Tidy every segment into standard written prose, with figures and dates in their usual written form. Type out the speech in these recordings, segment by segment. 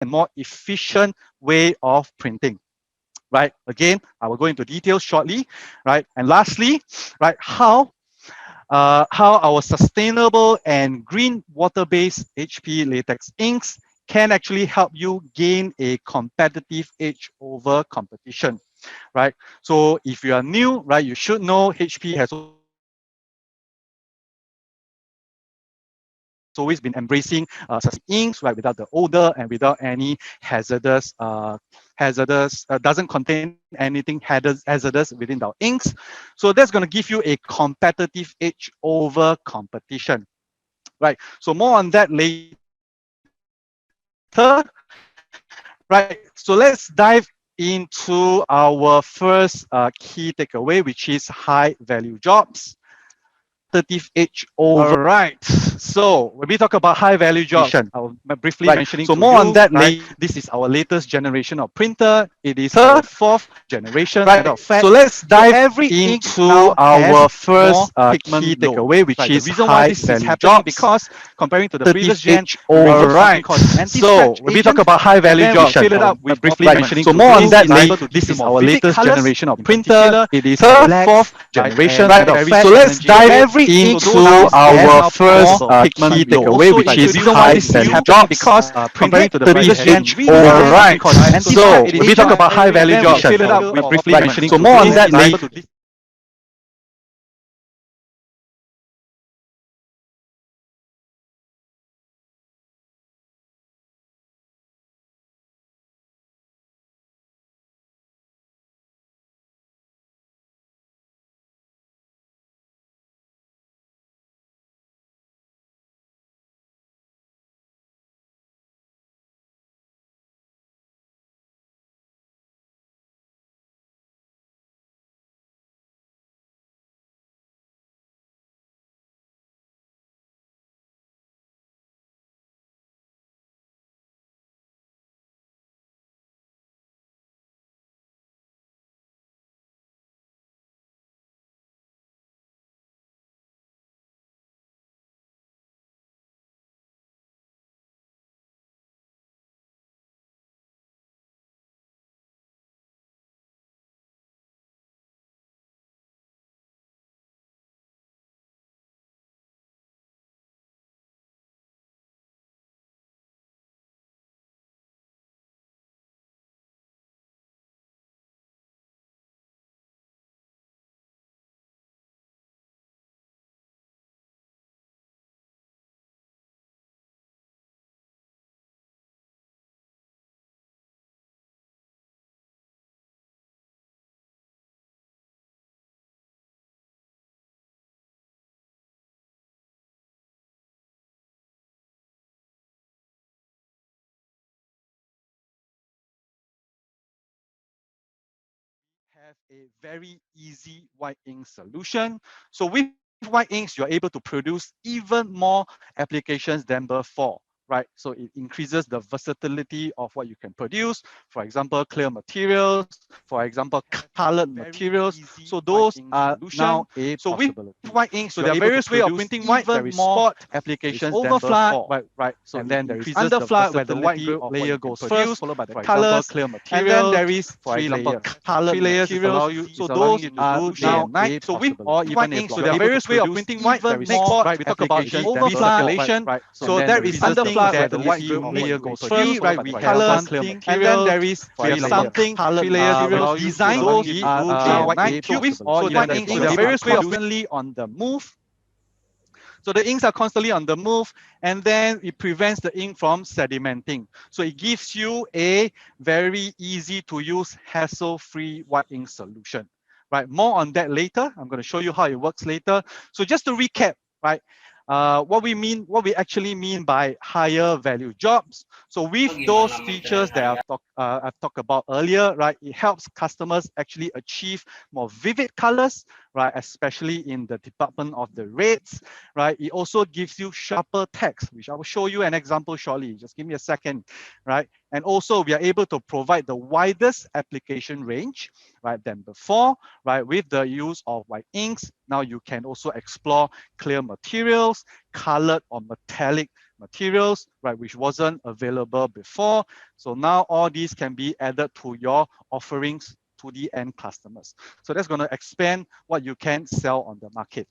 more efficient way of printing. Right, again, I will go into details shortly. Right, and lastly, right, how our sustainable and green water-based HP latex inks can actually help you gain a competitive edge over competition, right? So if you are new, right, you should know HP has always been embracing inks, right, without the odor and without any hazardous, doesn't contain anything hazardous within our inks. So that's going to give you a competitive edge over competition, right? So more on that later, right? So let's dive into our first key takeaway, which is high value jobs. Edge over. All right. So when we talk about high value jobs, I'll briefly mentioning. So more on that later. This is our latest generation of printer. It is our fourth generation. Right. So let's dive into our first key takeaway, which is high value jobs. Because comparing to the previous gen, all right. So when we talk about high value jobs, fill it up with briefly mentioning. So more on that later. This is our latest generation of printer. It is our fourth generation. Right. So let's dive into our first key takeaway, which is high value jobs. Because comparing to the previous gen, all right. So when we talk about high value jobs, fill it up with briefly mentioning. So more on that later. Have a very easy white ink solution. So with white inks, you're able to produce even more applications than before, right? So it increases the versatility of what you can produce. For example, clear materials, for example, colored materials. So those are now a possibility. With white inks, so there are various ways of printing white. There is spot applications, overflood, right? So and then there is underflood, where the white layer goes first, followed by the colors, clear materials. And then there is three layers. Colored materials. So those are now night. So with or even ink, so there are various ways of printing white. There is spot, right? We talk about the recirculation, right? So there is underflood, where the white layer goes first, right? We color, clear materials, and then there is something three layers design. Those are white. So with or white ink, so there are various ways of constantly on the move. So the inks are constantly on the move, and then it prevents the ink from sedimenting. So it gives you a very easy to use, hassle-free white ink solution, right? More on that later. I'm going to show you how it works later. So just to recap, right? What we actually mean by higher value jobs. So with those features that I've talked about earlier, right, it helps customers actually achieve more vivid colors, right, especially in the department of the reds, right. It also gives you sharper text, which I will show you an example shortly. Just give me a second, right. And also we are able to provide the widest application range, right, than before, right, with the use of white inks. Now you can also explore clear materials, colored or metallic materials, right, which wasn't available before. So now all these can be added to your offerings to the end customers. So that's going to expand what you can sell on the market.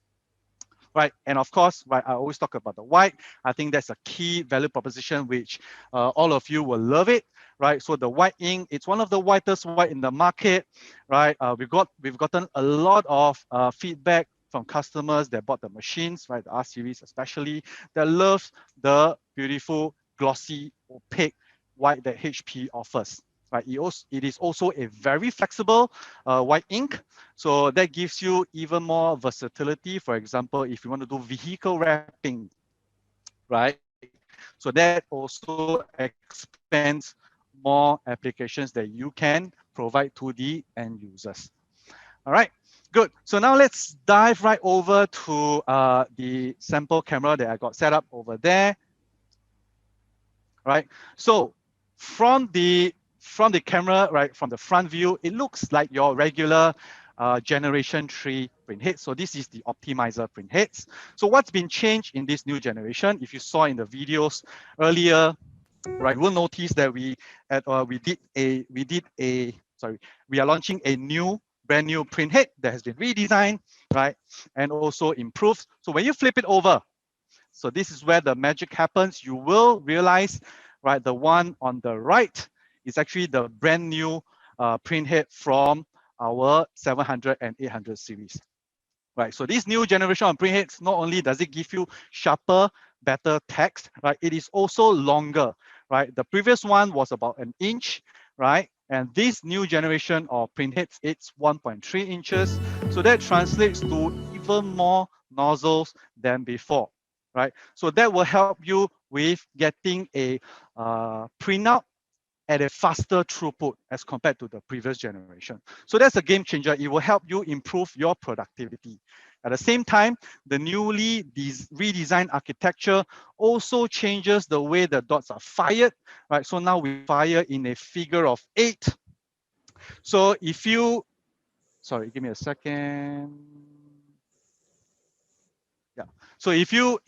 Right, and of course, right, I always talk about the white. I think that's a key value proposition which all of you will love it, right? So the white ink, it's one of the whitest white in the market, right? We've gotten a lot of feedback from customers that bought the machines, right? The R series especially, that loves the beautiful, glossy, opaque white that HP offers. Right, it is also a very flexible white ink, so that gives you even more versatility. For example, if you want to do vehicle wrapping, right? So that also expands more applications that you can provide to the end users. All right, good. So now let's dive right over to the sample camera that I got set up over there. Right, so from the camera, right, from the front view, it looks like your regular generation 3 printhead. So this is the optimizer printheads. So what's been changed in this new generation? If you saw in the videos earlier, right, we'll notice that we are launching a brand new printhead that has been redesigned, right, and also improved. So when you flip it over, so this is where the magic happens. You will realize, right, the one on the right is actually the brand new printhead from our 700 and 800 series. Right, so this new generation of printheads, not only does it give you sharper, better text, right, it is also longer, right? The previous one was about 1 inch, right? And this new generation of printheads, it's 1.3 inches. So that translates to even more nozzles than before, right? So that will help you with getting a printout at a faster throughput as compared to the previous generation. So that's a game changer. It will help you improve your productivity. At the same time, the newly redesigned architecture also changes the way the dots are fired, right? So now we fire in a figure of 8. So if you, sorry, give me a second. Yeah. So if you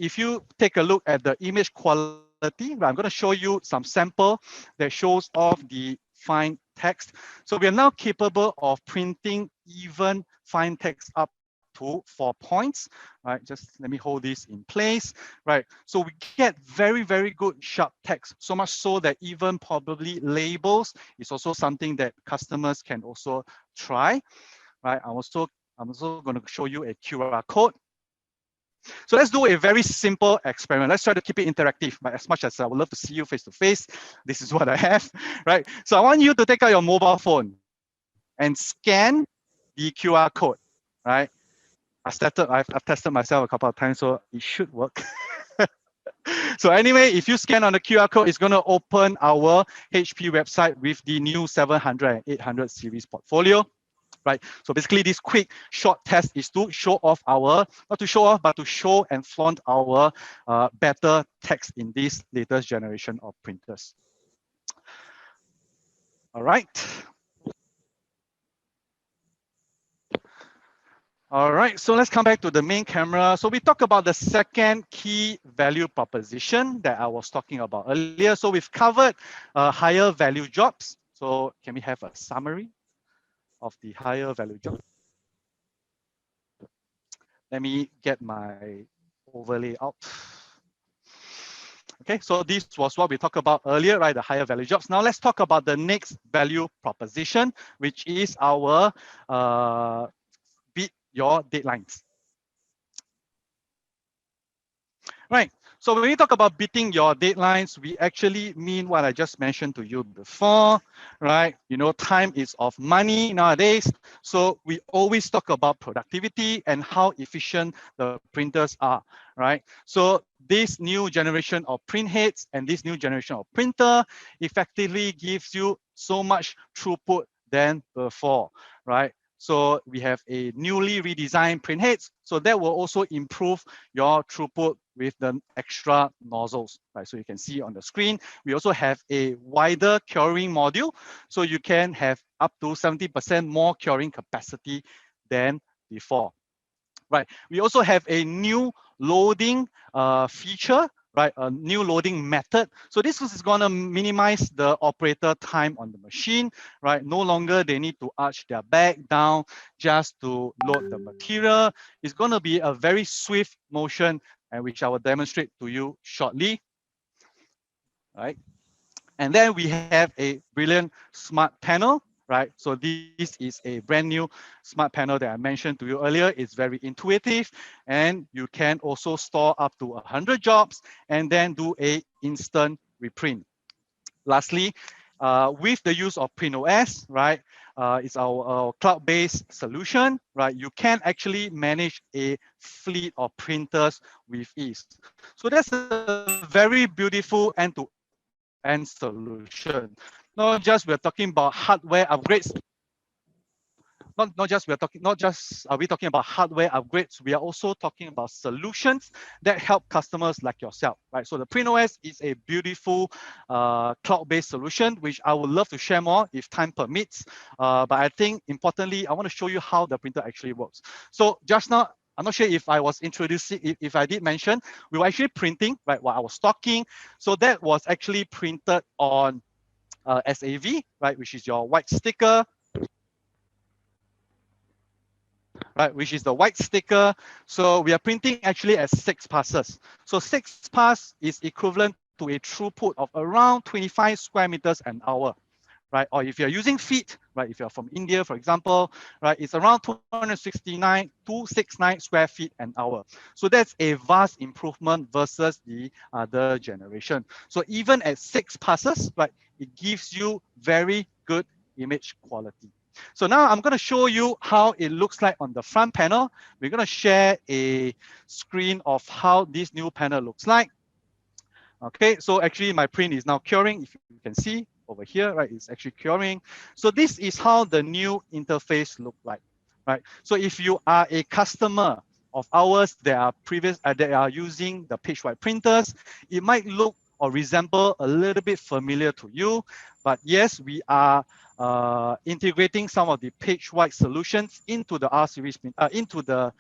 take a look at the image quality, right, I'm going to show you some sample that shows off the fine text. So we are now capable of printing even fine text up to 4 points, right? Just let me hold this in place, right? So we get very, very good sharp text, so much so that even probably labels is also something that customers can also try, right? I'm also going to show you a QR code. So let's do a very simple experiment. Let's try to keep it interactive, but as much as I would love to see you face to face, this is what I have, right? So I want you to take out your mobile phone and scan the QR code, right? I've tested myself a couple of times, so it should work. So anyway, if you scan on the QR code, it's going to open our HP website with the new 700 and 800 series portfolio. Right. So basically this quick short test is to show off not to show off, but to show and flaunt our better text in this latest generation of printers. All right. All right, so let's come back to the main camera. So we talk about the second key value proposition that I was talking about earlier. So we've covered higher value jobs. So can we have a summary of the higher value job? Let me get my overlay out. Okay, so this was what we talked about earlier, right? The higher value jobs. Now let's talk about the next value proposition, which is our beat your deadlines. Right. So when we talk about beating your deadlines, we actually mean what I just mentioned to you before, right? You know, time is of money nowadays. So we always talk about productivity and how efficient the printers are, right? So this new generation of printheads and this new generation of printer effectively gives you so much throughput than before, right? So we have a newly redesigned printheads. So that will also improve your throughput with the extra nozzles, right? So you can see on the screen, we also have a wider curing module. So you can have up to 70% more curing capacity than before, right? We also have a new loading feature, right? A new loading method. So this is going to minimize the operator time on the machine, right? No longer they need to arch their back down just to load the material. It's going to be a very swift motion, and which I will demonstrate to you shortly, right? And then we have a brilliant smart panel, right? So this is a brand new smart panel that I mentioned to you earlier. It's very intuitive, and you can also store up to 100 jobs and then do a instant reprint. Lastly, with the use of PrintOS, right? It's our cloud-based solution, right? You can actually manage a fleet of printers with ease. So that's a very beautiful end-to-end solution. Not just we're talking about hardware upgrades, not just are we talking about hardware upgrades, we are also talking about solutions that help customers like yourself, right? So the PrintOS is a beautiful cloud-based solution, which I would love to share more if time permits. But I think importantly, I want to show you how the printer actually works. So just now, I'm not sure if I was introducing, if I did mention, we were actually printing, right, while I was talking. So that was actually printed on SAV, right, which is your white sticker, right, which is the white sticker. So we are printing actually at 6 passes. So 6 pass is equivalent to a throughput of around 25 square meters an hour, right? Or if you're using feet, right, if you're from India, for example, right, it's around 269 square feet an hour. So that's a vast improvement versus the other generation. So even at 6 passes, right, it gives you very good image quality. So now I'm going to show you how it looks like on the front panel. We're going to share a screen of how this new panel looks like. Okay, so actually my print is now curing. If you can see over here, right, it's actually curing. So this is how the new interface look like, right? So if you are a customer of ours that are using the PageWide printers, it might look or resemble a little bit familiar to you. But yes, we are integrating some of the PageWide solutions into the R series, into the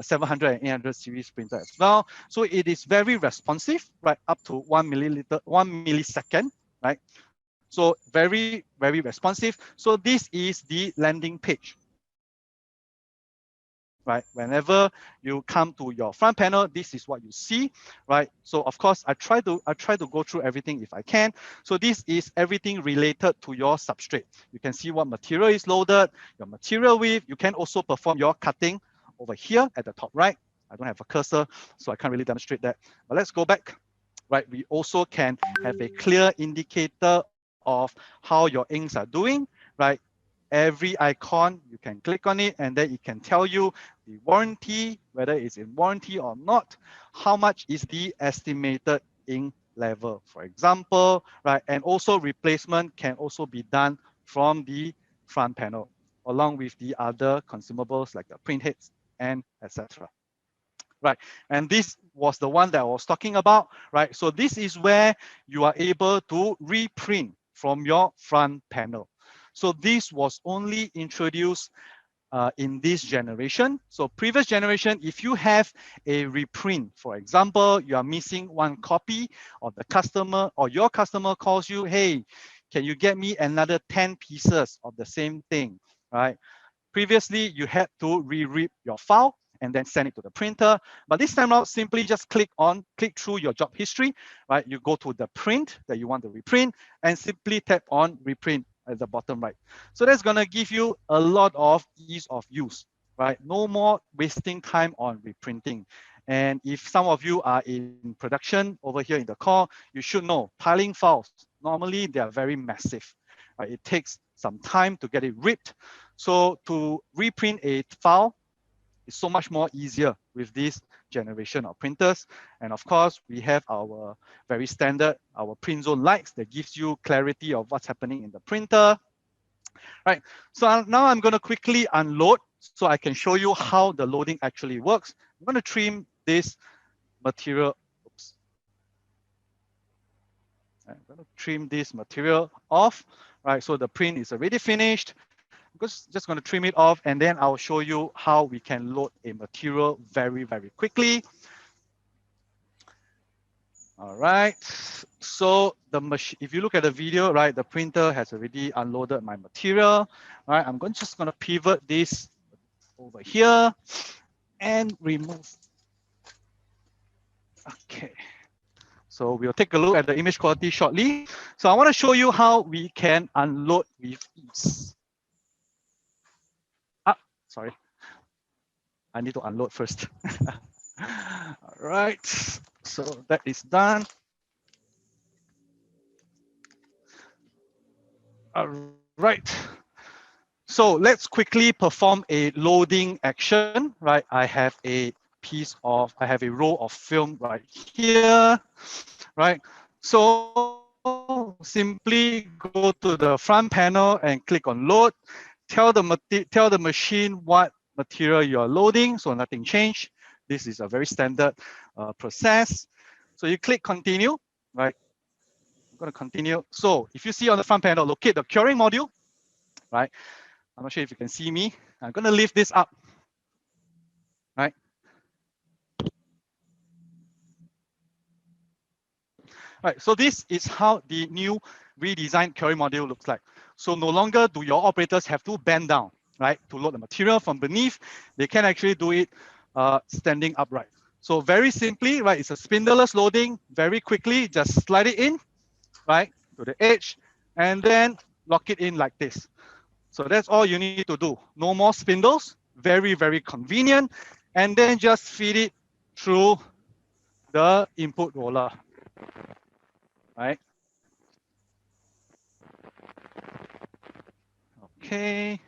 700 and 800 series printer as well. So it is very responsive, right? Up to 1 millisecond, right? So very, very responsive. So this is the landing page, right? Whenever you come to your front panel, this is what you see, right? So of course, I try to go through everything if I can. So this is everything related to your substrate. You can see what material is loaded, your material width. You can also perform your cutting over here at the top right. I don't have a cursor, so I can't really demonstrate that. But let's go back, right? We also can have a clear indicator of how your inks are doing, right? Every icon, you can click on it and then it can tell you the warranty, whether it's in warranty or not, how much is the estimated ink level, for example, right? And also replacement can also be done from the front panel, along with the other consumables like the print heads and etc. Right, and this was the one that I was talking about, right? So this is where you are able to reprint from your front panel. So this was only introduced in this generation. So previous generation, if you have a reprint, for example, you are missing one copy, or the customer or your customer calls you, hey, can you get me another 10 pieces of the same thing, right? Previously, you had to re-rip your file and then send it to the printer. But this time out, simply just click through your job history, right? You go to the print that you want to reprint and simply tap on reprint at the bottom right. So that's gonna give you a lot of ease of use, right? No more wasting time on reprinting. And if some of you are in production over here in the core, you should know piling files, normally they are very massive, right? It takes some time to get it ripped. So to reprint a file is so much more easier with this generation of printers. And of course, we have our very standard, our print zone lights that gives you clarity of what's happening in the printer. Right, so now I'm gonna quickly unload so I can show you how the loading actually works. I'm gonna trim this material, oops. I'm gonna trim this material off, right? So the print is already finished. Just going to trim it off and then I'll show you how we can load a material very, very quickly. All right. So the machine, if you look at the video, right, the printer has already unloaded my material. All right, I'm just going to pivot this over here and remove. Okay. So we'll take a look at the image quality shortly. So I want to show you how we can unload with ease. Ah, sorry. I need to unload first. All right. So that is done. All right. So let's quickly perform a loading action, right? I have a row of film right here, right? So simply go to the front panel and click on load. Tell the machine what material you are loading, so nothing changed. This is a very standard process. So you click continue, right? I'm going to continue. So if you see on the front panel, locate the curing module, right? I'm not sure if you can see me. I'm going to lift this up, right? Right, so this is how the new redesigned curing module looks like. So no longer do your operators have to bend down, right, to load the material from beneath. They can actually do it standing upright. So very simply, right, it's a spindleless loading. Very quickly, just slide it in, right, to the edge, and then lock it in like this. So that's all you need to do. No more spindles. Very, very convenient. And then just feed it through the input roller, right? Okay.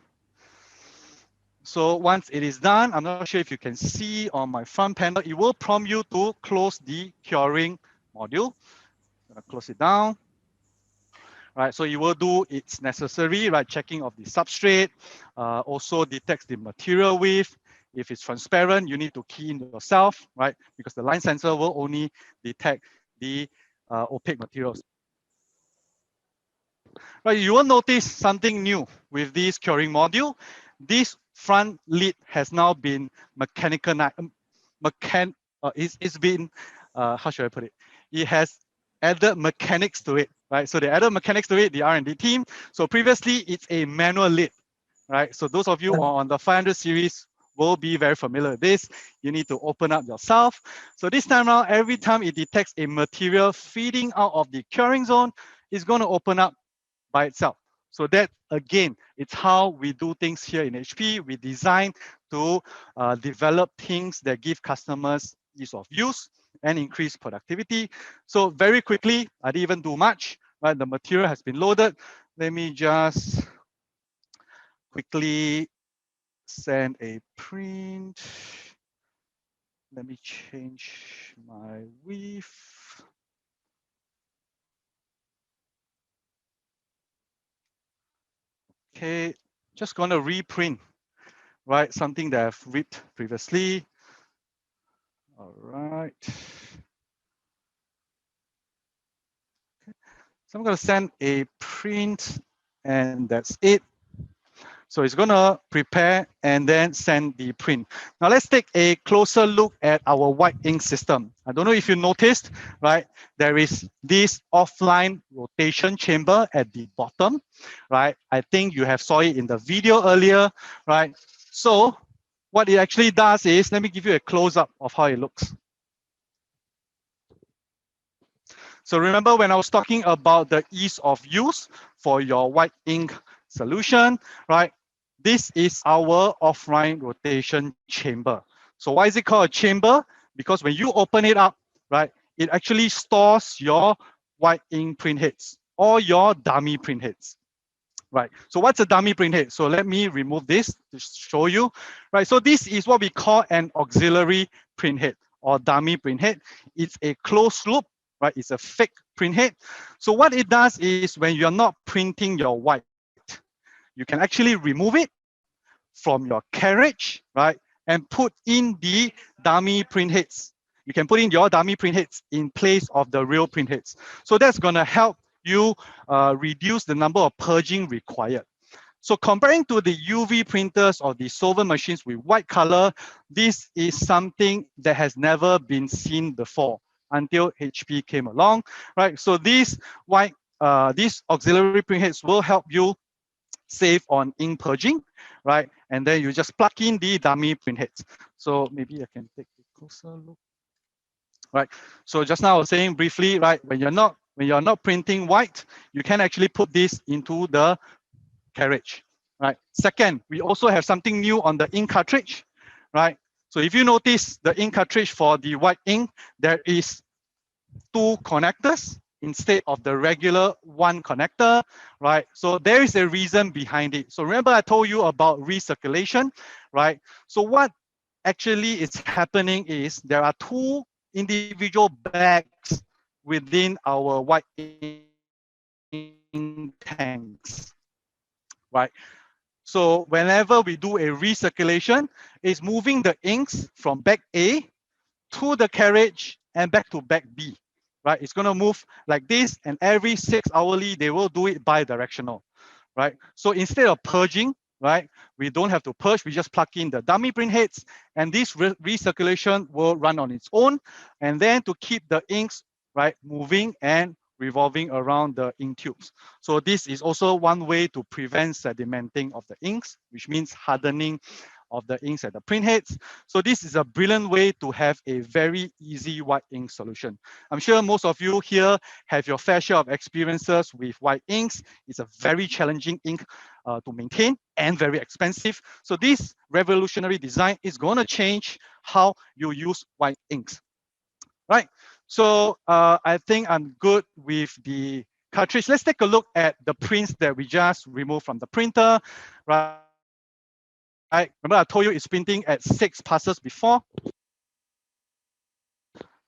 So once it is done, I'm not sure if you can see on my front panel, it will prompt you to close the curing module. I'm gonna close it down. Right, so you will do its necessary, right, checking of the substrate, also detects the material width. If it's transparent, you need to key in yourself, right, because the line sensor will only detect the opaque materials. Right, you will notice something new with this curing module. This front lid has now been it's been, how should I put it? It has added mechanics to it, right? So they added mechanics to it, the R&D team. So previously it's a manual lid, right? So those of you on the 500 series will be very familiar with this. You need to open up yourself. So this time around, every time it detects a material feeding out of the curing zone, it's going to open up by itself. So that, again, it's how we do things here in HP. We design to develop things that give customers ease of use and increase productivity. So very quickly, I didn't even do much, right? The material has been loaded. Let me just quickly send a print. Let me change my width. Okay, just gonna reprint, right? Something that I've ripped previously. All right. So I'm going to send a print and that's it. So it's going to prepare and then send the print. Now let's take a closer look at our white ink system. I don't know if you noticed, right? There is this offline rotation chamber at the bottom, right? I think you have saw it in the video earlier, right? So what it actually does is, let me give you a close-up of how it looks. So remember when I was talking about the ease of use for your white ink solution, right? This is our offline rotation chamber. So why is it called a chamber? Because when you open it up, right, it actually stores your white ink print heads or your dummy print heads. Right, so what's a dummy print head? So let me remove this to show you. Right, so this is what we call an auxiliary print head or dummy print head. It's a closed loop, right? It's a fake print head. So what it does is when you're not printing your white, you can actually remove it from your carriage, right? And put in the dummy print heads. You can put in your dummy print heads in place of the real print heads. So that's gonna help you reduce the number of purging required. So comparing to the UV printers or the solvent machines with white color, this is something that has never been seen before. until HP came along, right? So these auxiliary printheads will help you save on ink purging, right? And then you just plug in the dummy printheads. So maybe I can take a closer look, right? So just now I was saying briefly, right? When you're not printing white, you can actually put this into the carriage, right? Second, we also have something new on the ink cartridge, right? So if you notice the ink cartridge for the white ink, there is two connectors instead of the regular one connector, right? So there is a reason behind it. So remember I told you about recirculation, right? So what actually is happening is there are two individual bags within our white ink tanks, right? So whenever we do a recirculation, it's moving the inks from bag A to the carriage and back to bag B, right? It's gonna move like this, and every 6 hourly, they will do it bi-directional, right? So instead of purging, right, we don't have to purge, we just plug in the dummy printheads, and this recirculation will run on its own. And then to keep the inks, right, moving and revolving around the ink tubes. So this is also one way to prevent sedimenting of the inks, which means hardening of the inks at the printheads. So this is a brilliant way to have a very easy white ink solution. I'm sure most of you here have your fair share of experiences with white inks. It's a very challenging ink to maintain and very expensive. So this revolutionary design is going to change how you use white inks, right? So I think I'm good with the cartridge. Let's take a look at the prints that we just removed from the printer, right? Remember I told you it's printing at 6 passes before.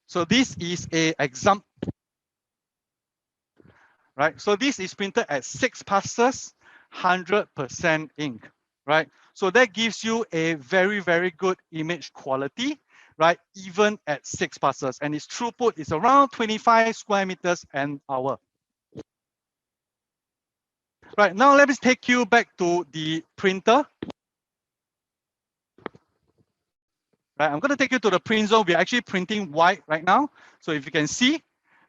So this is a example, right? So this is printed at 6 passes, 100% ink, right? So that gives you a very, very good image quality, right? Even at 6 passes, and its throughput is around 25 square meters an hour. Right, now let me take you back to the printer. Right, I'm going to take you to the print zone. We're actually printing white right now. So if you can see,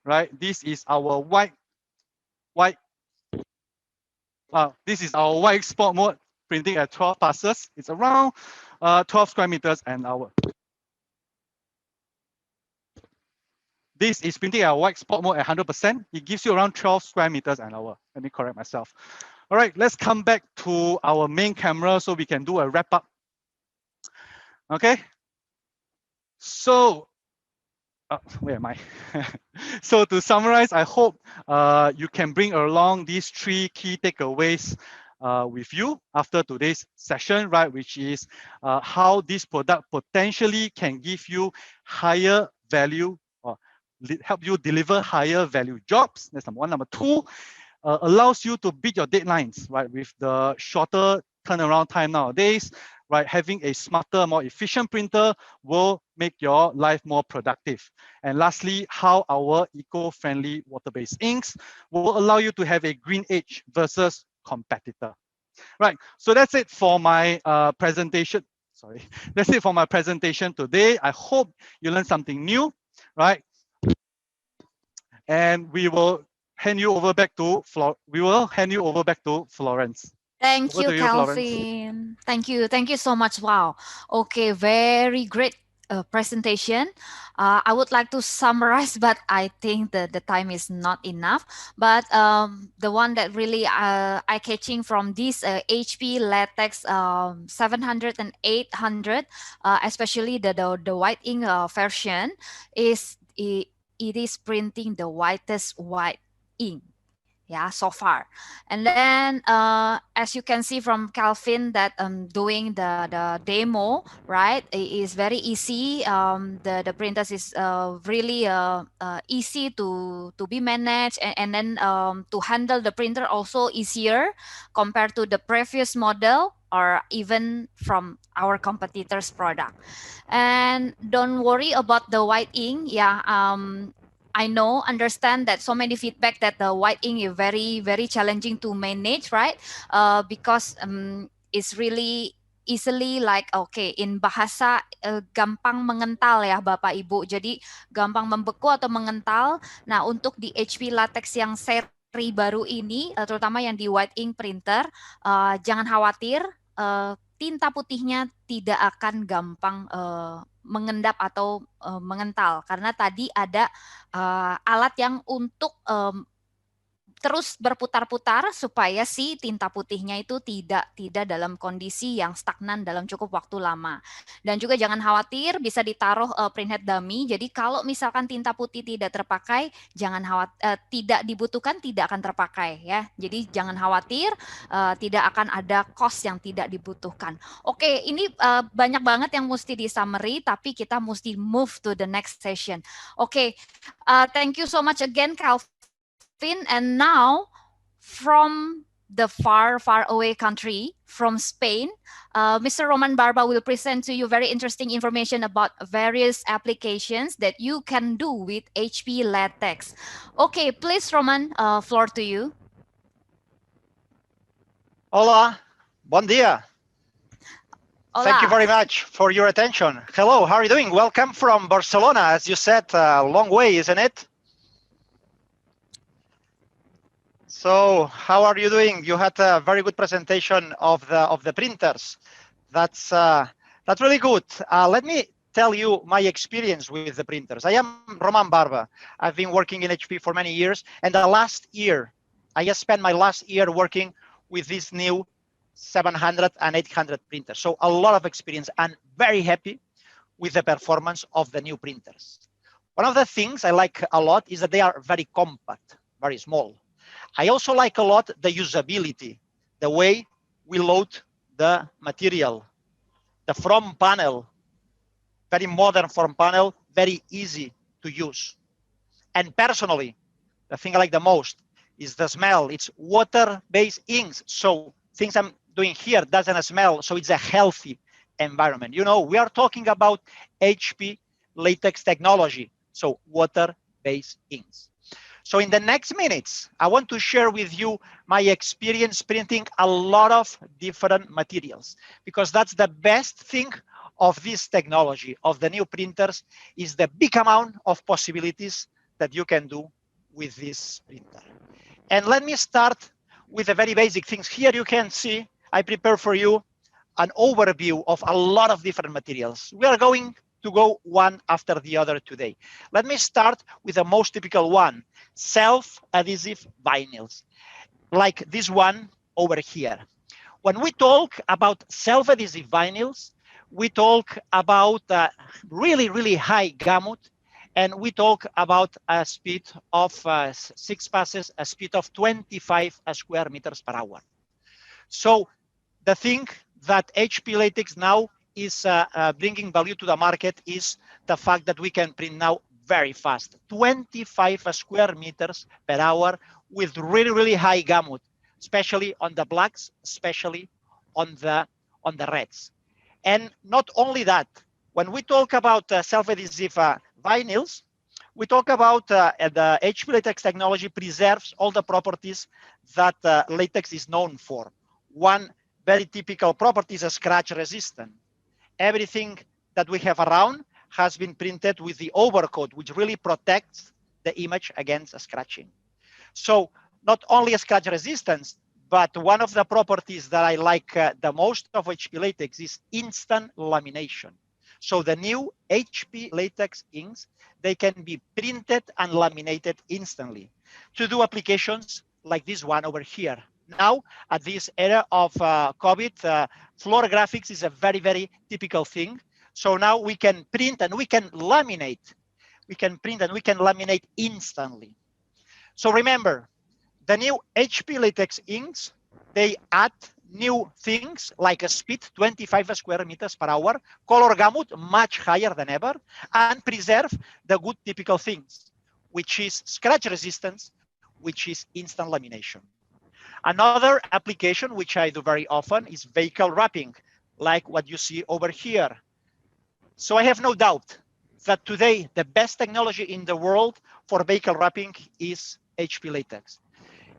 right, this is our white. This is our white spot mode printing at 12 passes. It's around 12 square meters an hour. This is printing at white spot mode at 100%. It gives you around 12 square meters an hour. Let me correct myself. All right, let's come back to our main camera so we can do a wrap up. Okay. So, where am I? So to summarize, I hope you can bring along these 3 key takeaways with you after today's session, right? Which is how this product potentially can give you higher value or help you deliver higher value jobs. That's number 1. Number 2, allows you to beat your deadlines, right? With the shorter turnaround time nowadays, right? Having a smarter, more efficient printer will make your life more productive. And lastly, how our eco-friendly water-based inks will allow you to have a green edge versus competitor. Right, so that's it for my presentation. Sorry, that's it for my presentation today. I hope you learned something new, right? And we will hand you over back to Florence. Thank Over you, to you, Florence. Calvin. Thank you. Thank you so much. Wow. Okay, very great presentation. I would like to summarize, but I think the time is not enough. But the one that really eye-catching from this HP Latex 700 and 800, especially the white ink version, is it is printing the whitest white ink, yeah, so far. And then as you can see from Calvin that doing the demo, right, it is very easy. The printers is really easy to be managed, and then to handle the printer also easier compared to the previous model or even from our competitors product. And don't worry about the white ink. Yeah, I know, understand that so many feedback that the white ink is very challenging to manage, right? Because it's really easily like okay in bahasa gampang mengental ya Bapak Ibu. Jadi gampang membeku atau mengental. Nah, untuk di HP Latex yang seri baru ini terutama yang di white ink printer jangan khawatir tinta putihnya tidak akan gampang mengendap atau mengental karena tadi ada alat yang untuk terus berputar-putar supaya si tinta putihnya itu tidak dalam kondisi yang stagnan dalam cukup waktu lama. Dan juga jangan khawatir bisa ditaruh printhead dummy. Jadi kalau misalkan tinta putih tidak terpakai, jangan khawatir tidak dibutuhkan tidak akan terpakai ya. Jadi jangan khawatir tidak akan ada cost yang tidak dibutuhkan. Oke, ini banyak banget yang mesti di summary tapi kita mesti move to the next session. Oke, thank you so much again Calvin. And now, from the far, far away country, from Spain, Mr. Roman Barba will present to you very interesting information about various applications that you can do with HP Latex. Okay, please, Roman, floor to you. Hola, bon dia. Hola. Thank you very much for your attention. Hello, how are you doing? Welcome from Barcelona, as you said, a long way, isn't it? So, how are you doing? You had a very good presentation of the printers. That's really good. Let me tell you my experience with the printers. I am Roman Barba. I've been working in HP for many years, and the last year, I just spent my last year working with this new 700 and 800 printers. So a lot of experience and very happy with the performance of the new printers. One of the things I like a lot is that they are very compact, very small. I also like a lot the usability, the way we load the material, the front panel, very modern front panel, very easy to use. And personally, the thing I like the most is the smell. It's water-based inks. So things I'm doing here doesn't smell. So it's a healthy environment. You know, we are talking about HP latex technology. So water-based inks. So in the next minutes, I want to share with you my experience printing a lot of different materials, because that's the best thing of this technology, of the new printers, is the big amount of possibilities that you can do with this printer. And let me start with the very basic things. Here you can see, I prepare for you an overview of a lot of different materials. We are going to go one after the other today. Let me start with the most typical one, self-adhesive vinyls, like this one over here. When we talk about self-adhesive vinyls, we talk about really, really high gamut, and we talk about a speed of 6 passes, a speed of 25 square meters per hour. So the thing that HP Latex now is bringing value to the market is the fact that we can print now very fast, 25 square meters per hour with really, really high gamut, especially on the blacks, especially on the reds. And not only that, when we talk about self-adhesive vinyls, we talk about the HP Latex technology preserves all the properties that latex is known for. One very typical property is a scratch resistant. Everything that we have around has been printed with the overcoat, which really protects the image against scratching. So not only a scratch resistance, but one of the properties that I like the most of HP Latex is instant lamination. So the new HP Latex inks, they can be printed and laminated instantly to do applications like this one over here. Now, at this era of COVID, floor graphics is a very, very typical thing. So now we can print and we can laminate. We can print and we can laminate instantly. So remember, the new HP Latex inks, they add new things like a speed, 25 square meters per hour, color gamut much higher than ever, and preserve the good typical things, which is scratch resistance, which is instant lamination. Another application, which I do very often, is vehicle wrapping, like what you see over here. So I have no doubt that today, the best technology in the world for vehicle wrapping is HP Latex.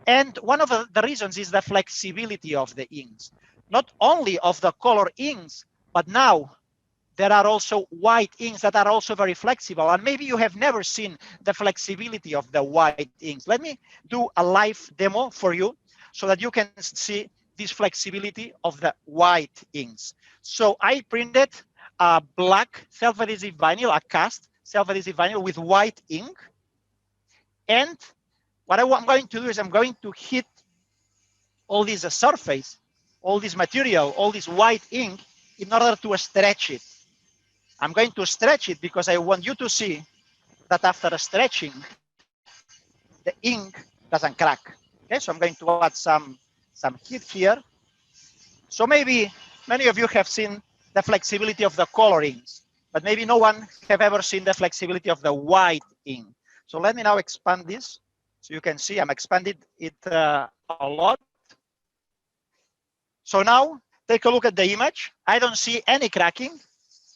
And one of the reasons is the flexibility of the inks. not only of the color inks, but now there are also white inks that are also very flexible. And maybe you have never seen the flexibility of the white inks. Let me do a live demo for you so that you can see this flexibility of the white inks. So I printed a black self-adhesive vinyl, a cast self-adhesive vinyl with white ink. And what I'm going to do is I'm going to hit all this surface, all this material, all this white ink in order to stretch it. I'm going to stretch it because I want you to see that after stretching, the ink doesn't crack. Okay, so I'm going to add some heat here. So maybe many of you have seen the flexibility of the color inks, but maybe no one have ever seen the flexibility of the white ink. So let me now expand this. So you can see I'm expanded it a lot. So now take a look at the image. I don't see any cracking,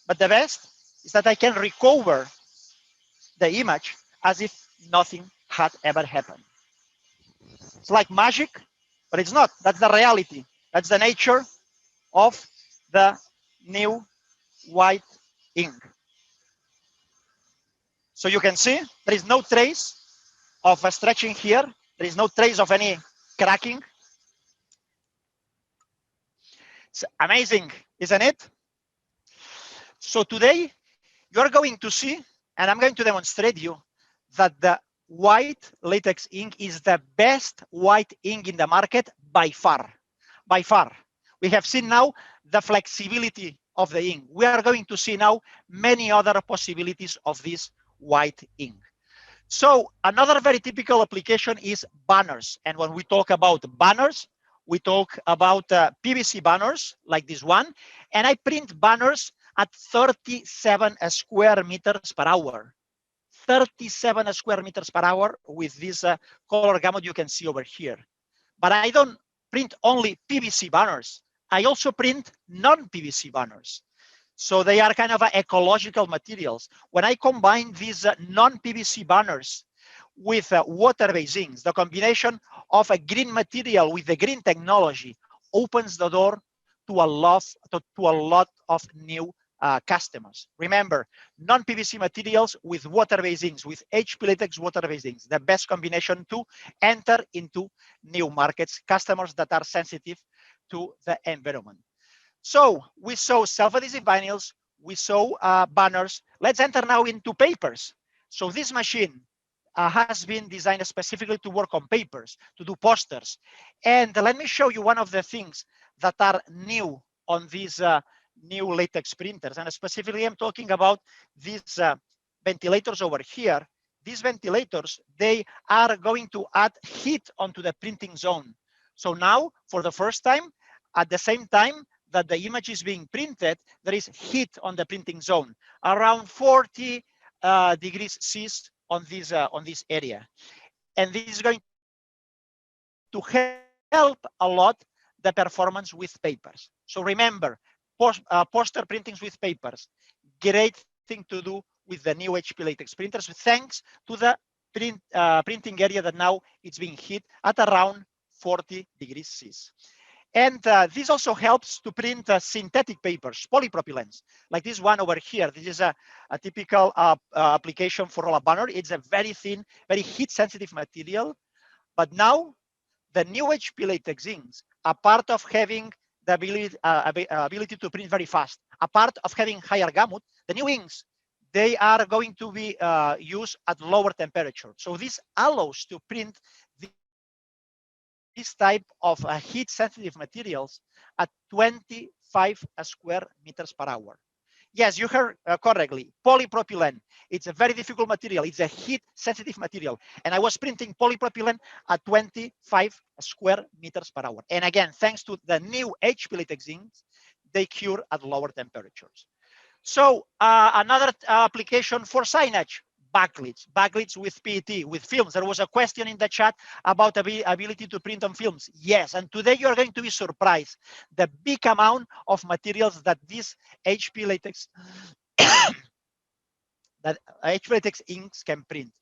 but the best is that I can recover the image as if nothing had ever happened. It's like magic, but it's not. That's the reality. That's the nature of the new white ink. So you can see there is no trace of a stretching here. There is no trace of any cracking. It's amazing, isn't it? So today you're going to see, and I'm going to demonstrate you that the white latex ink is the best white ink in the market by far. By far. We have seen now the flexibility of the ink. We are going to see now many other possibilities of this white ink. So another very typical application is banners. And when we talk about banners, we talk about PVC banners like this one. And I print banners at 37 square meters per hour. 37 square meters per hour with this color gamut you can see over here. But I don't print only PVC banners. I also print non-PVC banners. So they are kind of ecological materials. When I combine these non-PVC banners with water-based inks, the combination of a green material with the green technology opens the door to a lot of new customers. Remember, non-PVC materials with water-based inks, with HP latex water-based inks, the best combination to enter into new markets, customers that are sensitive to the environment. So we saw self-adhesive vinyls, we saw banners. Let's enter now into papers. So this machine has been designed specifically to work on papers, to do posters. And let me show you one of the things that are new on these new latex printers. And specifically, I'm talking about these ventilators over here. These ventilators, they are going to add heat onto the printing zone. So now, for the first time, at the same time that the image is being printed, there is heat on the printing zone, around 40 degrees Celsius on this area. And this is going to help a lot the performance with papers. So remember, poster printings with papers, great thing to do with the new HP latex printers, thanks to the printing area that now it's being heat at around 40 degrees Celsius. And this also helps to print synthetic papers, polypropylenes, like this one over here. This is a typical application for a banner. It's a very thin, very heat-sensitive material. But now, the new HP latex inks, a part of having the ability to print very fast, a part of having higher gamut, the new inks, they are going to be used at lower temperature. So this allows to print this type of heat-sensitive materials at 25 square meters per hour. Yes, you heard correctly. Polypropylene. It's a very difficult material. It's a heat-sensitive material. And I was printing polypropylene at 25 square meters per hour. And again, thanks to the new HP latex inks, they cure at lower temperatures. So another application for signage. Backlights with PET, with films. There was a question in the chat about the ability to print on films. Yes, and today you are going to be surprised the big amount of materials that this HP latex that HP latex inks can print.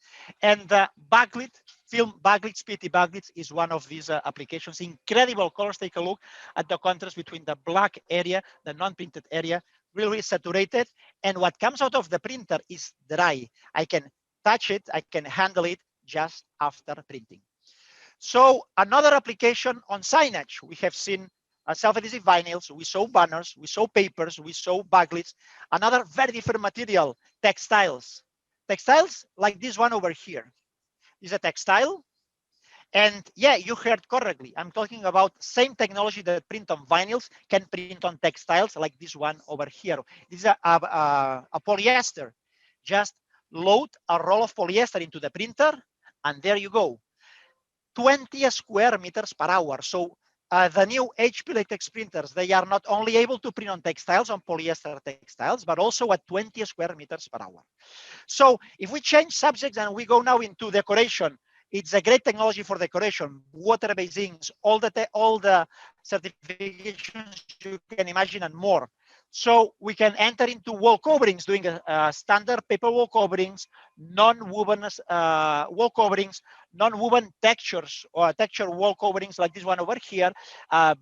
And the backlit Film backlights, PT backlights is one of these applications. Incredible colors. Take a look at the contrast between the black area, the non-printed area, really saturated. And what comes out of the printer is dry. I can touch it, I can handle it just after printing. So another application on signage, we have seen self-adhesive vinyls, we saw banners, we saw papers, we saw backlights. Another very different material, textiles. Textiles like this one over here. This is a textile. And yeah, you heard correctly. I'm talking about same technology that print on vinyls can print on textiles like this one over here. This is a polyester. Just load a roll of polyester into the printer, and there you go. 20 square meters per hour. So the new HP Latex printers, they are not only able to print on textiles, on polyester textiles, but also at 20 square meters per hour. So if we change subjects and we go now into decoration, it's a great technology for decoration, water-based inks, all the certifications you can imagine and more. So we can enter into wall coverings, doing a standard paper wall coverings, non-woven wall coverings, non-woven textures or texture wall coverings like this one over here,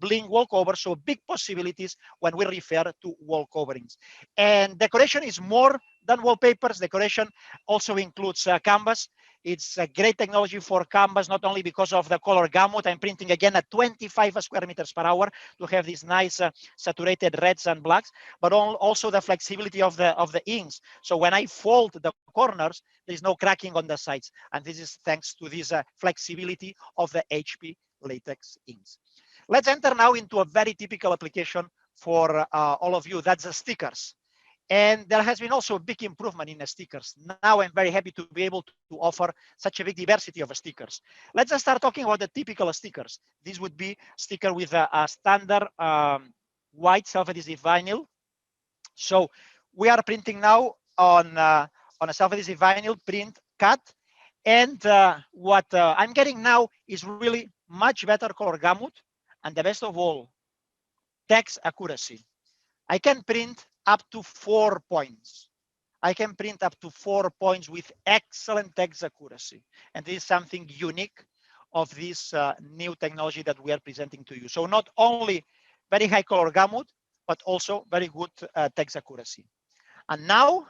bling wall cover. So big possibilities when we refer to wall coverings. And decoration is more than wallpapers. Decoration also includes canvas. It's a great technology for canvas, not only because of the color gamut. I'm printing again at 25 square meters per hour to have these nice saturated reds and blacks, but also the flexibility of the inks. So when I fold the corners, there's no cracking on the sides. And this is thanks to this flexibility of the HP Latex inks. Let's enter now into a very typical application for all of you. That's the stickers. And there has been also a big improvement in the stickers. Now I'm very happy to be able to offer such a big diversity of stickers. Let's just start talking about the typical stickers. This would be sticker with a standard white self-adhesive vinyl. So we are printing now on a self-adhesive vinyl print cut. And what I'm getting now is really much better color gamut. And the best of all, text accuracy. I can print up to 4 points. I can print up to 4 points with excellent text accuracy. And this is something unique of this new technology that we are presenting to you. So not only very high color gamut, but also very good text accuracy. And now,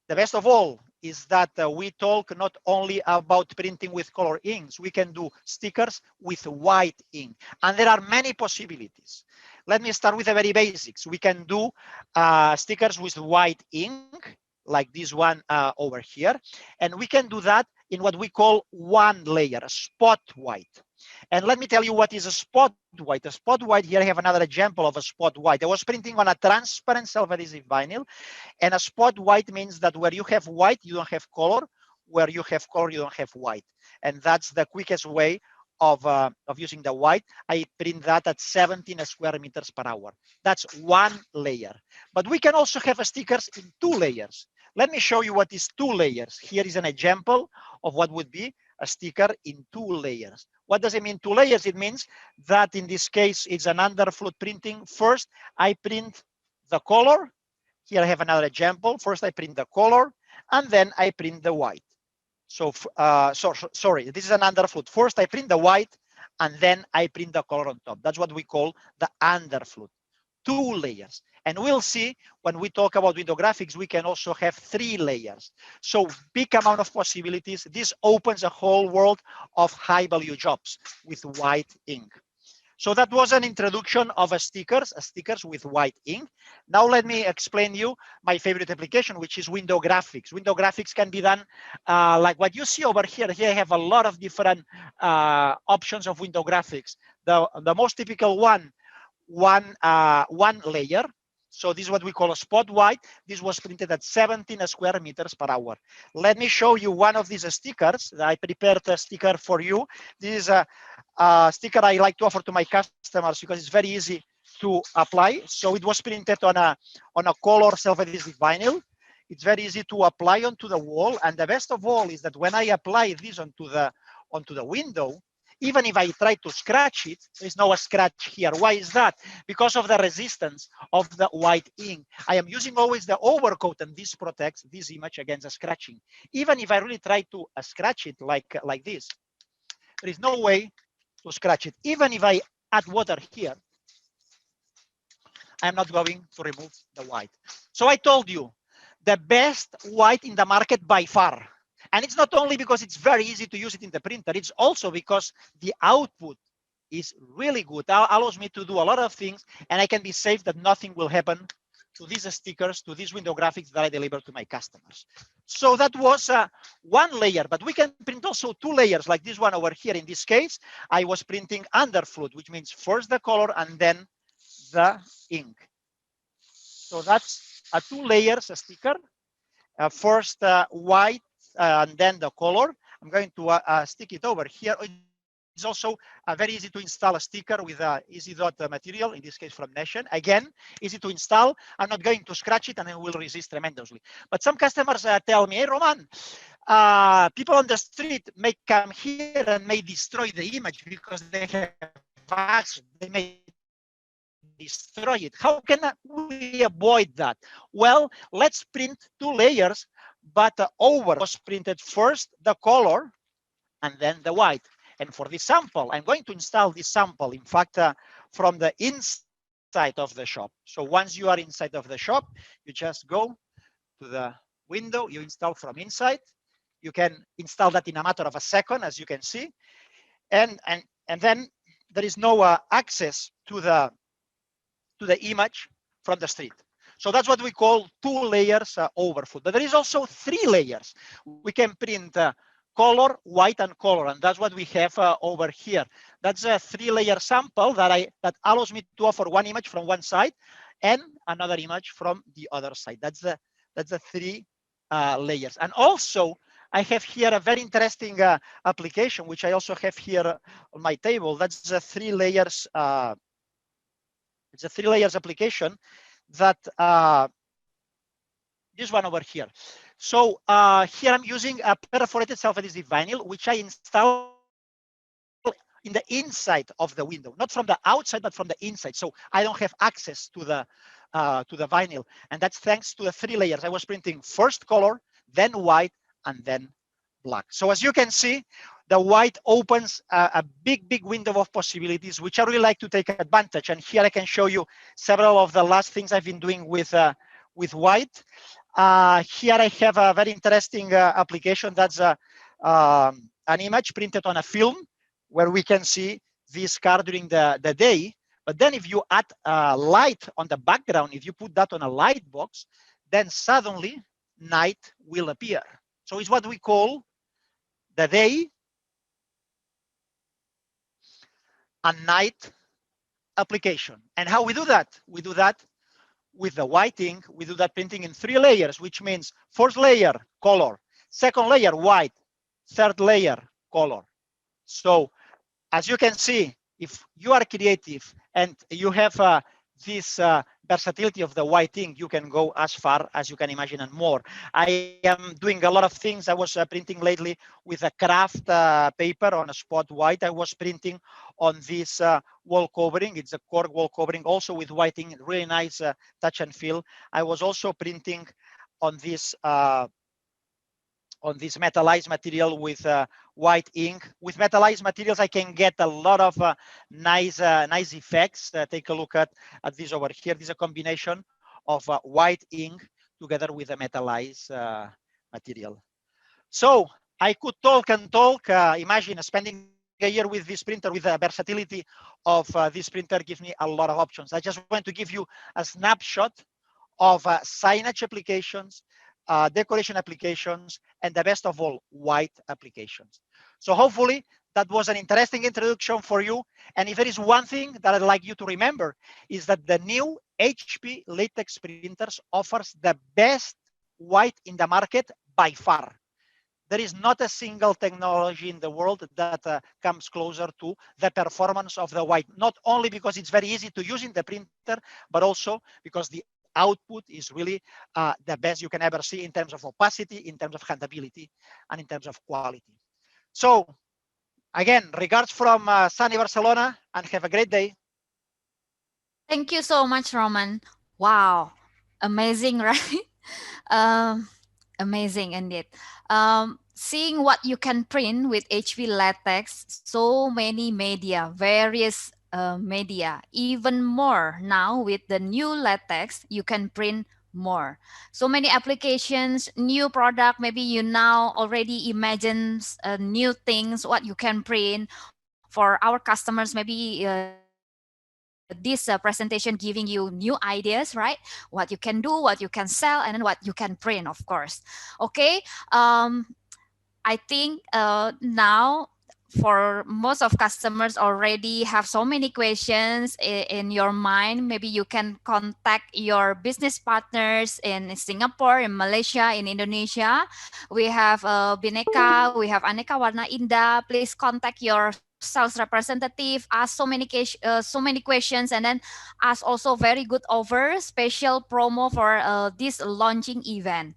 the best of all is that we talk not only about printing with color inks, we can do stickers with white ink. And there are many possibilities. Let me start with the very basics. We can do stickers with white ink, like this one over here. And we can do that in what we call one layer, a spot white. And let me tell you what is a spot white. A spot white, here I have another example of a spot white. I was printing on a transparent self-adhesive vinyl. And a spot white means that where you have white, you don't have color. Where you have color, you don't have white. And that's the quickest way of using the white. I print that at 17 square meters per hour. That's one layer. But we can also have stickers in 2 layers. Let me show you what is 2 layers. Here is an example of what would be a sticker in 2 layers. What does it mean 2 layers? It means that in this case, it's an underfloat printing. First, I print the color. Here I have another example. First, I print the color, and then I print the white. So, sorry, this is an underfloat. First, I print the white, and then I print the color on top. That's what we call the underfloat. 2 layers. And we'll see when we talk about window graphics, we can also have 3 layers. So big amount of possibilities. This opens a whole world of high value jobs with white ink. So that was an introduction of stickers with white ink. Now let me explain you my favorite application, which is window graphics. Window graphics can be done like what you see over here. Here I have a lot of different options of window graphics. The most typical one layer. So this is what we call a spot white. This was printed at 17 square meters per hour. Let me show you one of these stickers. I prepared a sticker for you. This is a sticker I like to offer to my customers because it's very easy to apply. So it was printed on a color self-adhesive vinyl. It's very easy to apply onto the wall. And the best of all is that when I apply this onto the window, even if I try to scratch it, there's no scratch here. Why is that? Because of the resistance of the white ink. I am using always the overcoat, and this protects this image against the scratching. Even if I really try to scratch it like this, There is no way to scratch it. Even if I add water here, I'm not going to remove the white. So I told you, the best white in the market by far. And it's not only because it's very easy to use it in the printer, it's also because the output is really good. Allows me to do a lot of things, and I can be safe that nothing will happen to these stickers, to these window graphics that I deliver to my customers. So that was one layer, but we can print also two layers like this one over here. In this case, I was printing under fluid, which means first the color and then the ink. So that's a two layers sticker. First white and then the color. I'm going to stick it over here. It's also very easy to install a sticker with easy dot material, in this case from Nation. Again, easy to install. I'm not going to scratch it and it will resist tremendously. But some customers tell me, hey, Roman, people on the street may come here and may destroy the image because they have access. They may destroy it. How can we avoid that? Well, let's print two layers, but over. Was printed first the color and then the white. And for this sample, I'm going to install this sample, in fact, from the inside of the shop. So once you are inside of the shop, you just go to the window, you install from inside. You can install that in a matter of a second, as you can see. And then there is no access to the image from the street. So that's what we call two layers overfoot. But there is also three layers. We can print color, white, and color, and that's what we have over here. That's a three-layer sample that allows me to offer one image from one side and another image from the other side. That's the three layers. And also, I have here a very interesting application, which I also have here on my table. That's the three layers. It's a three layers application that this one over here. So here I'm using a perforated self-adhesive vinyl, which I install in the inside of the window, not from the outside, but from the inside. So I don't have access to the vinyl, and that's thanks to the three layers. I was printing first color, then white, and then black. So as you can see, the white opens a big window of possibilities, which I really like to take advantage. And here I can show you several of the last things I've been doing with white. Here I have a very interesting application. That's an image printed on a film where we can see this car during the day. But then if you add light on the background, if you put that on a light box, then suddenly night will appear. So it's what we call the day and night application. And how we do that? We do that with the white ink. We do that printing in three layers, which means first layer, color, second layer, white, third layer, color. So as you can see, if you are creative and you have this versatility of the white ink, you can go as far as you can imagine and more. I am doing a lot of things. I was printing lately with a craft paper on a spot white. I was printing on this wall covering. It's a cork wall covering, also with white ink, really nice touch and feel. I was also printing on this metallized material with white ink. With metallized materials, I can get a lot of nice effects. Take a look at this over here. This is a combination of white ink together with a metallized material. So I could talk and talk. Imagine spending a year with this printer, with the versatility of this printer gives me a lot of options. I just want to give you a snapshot of signage applications, decoration applications, and the best of all, white applications. So hopefully that was an interesting introduction for you. And if there is one thing that I'd like you to remember, is that the new HP latex printers offers the best white in the market by far. There is not a single technology in the world that comes closer to the performance of the white, not only because it's very easy to use in the printer, but also because the output is really the best you can ever see in terms of opacity, in terms of handability, and in terms of quality. So again, regards from sunny Barcelona, and have a great day. Thank you so much, Roman. Wow, amazing, right? um, Amazing indeed. seeing what you can print with HP Latex, so many media, various media, even more now with the new Latex, you can print more. So many applications, new product, maybe you now already imagine new things, what you can print for our customers, maybe this presentation giving you new ideas, right? What you can do, what you can sell, and then what you can print, of course. Okay. I think now for most of customers already have so many questions in your mind. Maybe you can contact your business partners in Singapore, in Malaysia, in Indonesia. We have Bineka, we have Aneka Warna Indah. Please contact your sales representative. Ask so many questions, and then ask also very good offer, special promo for this launching event.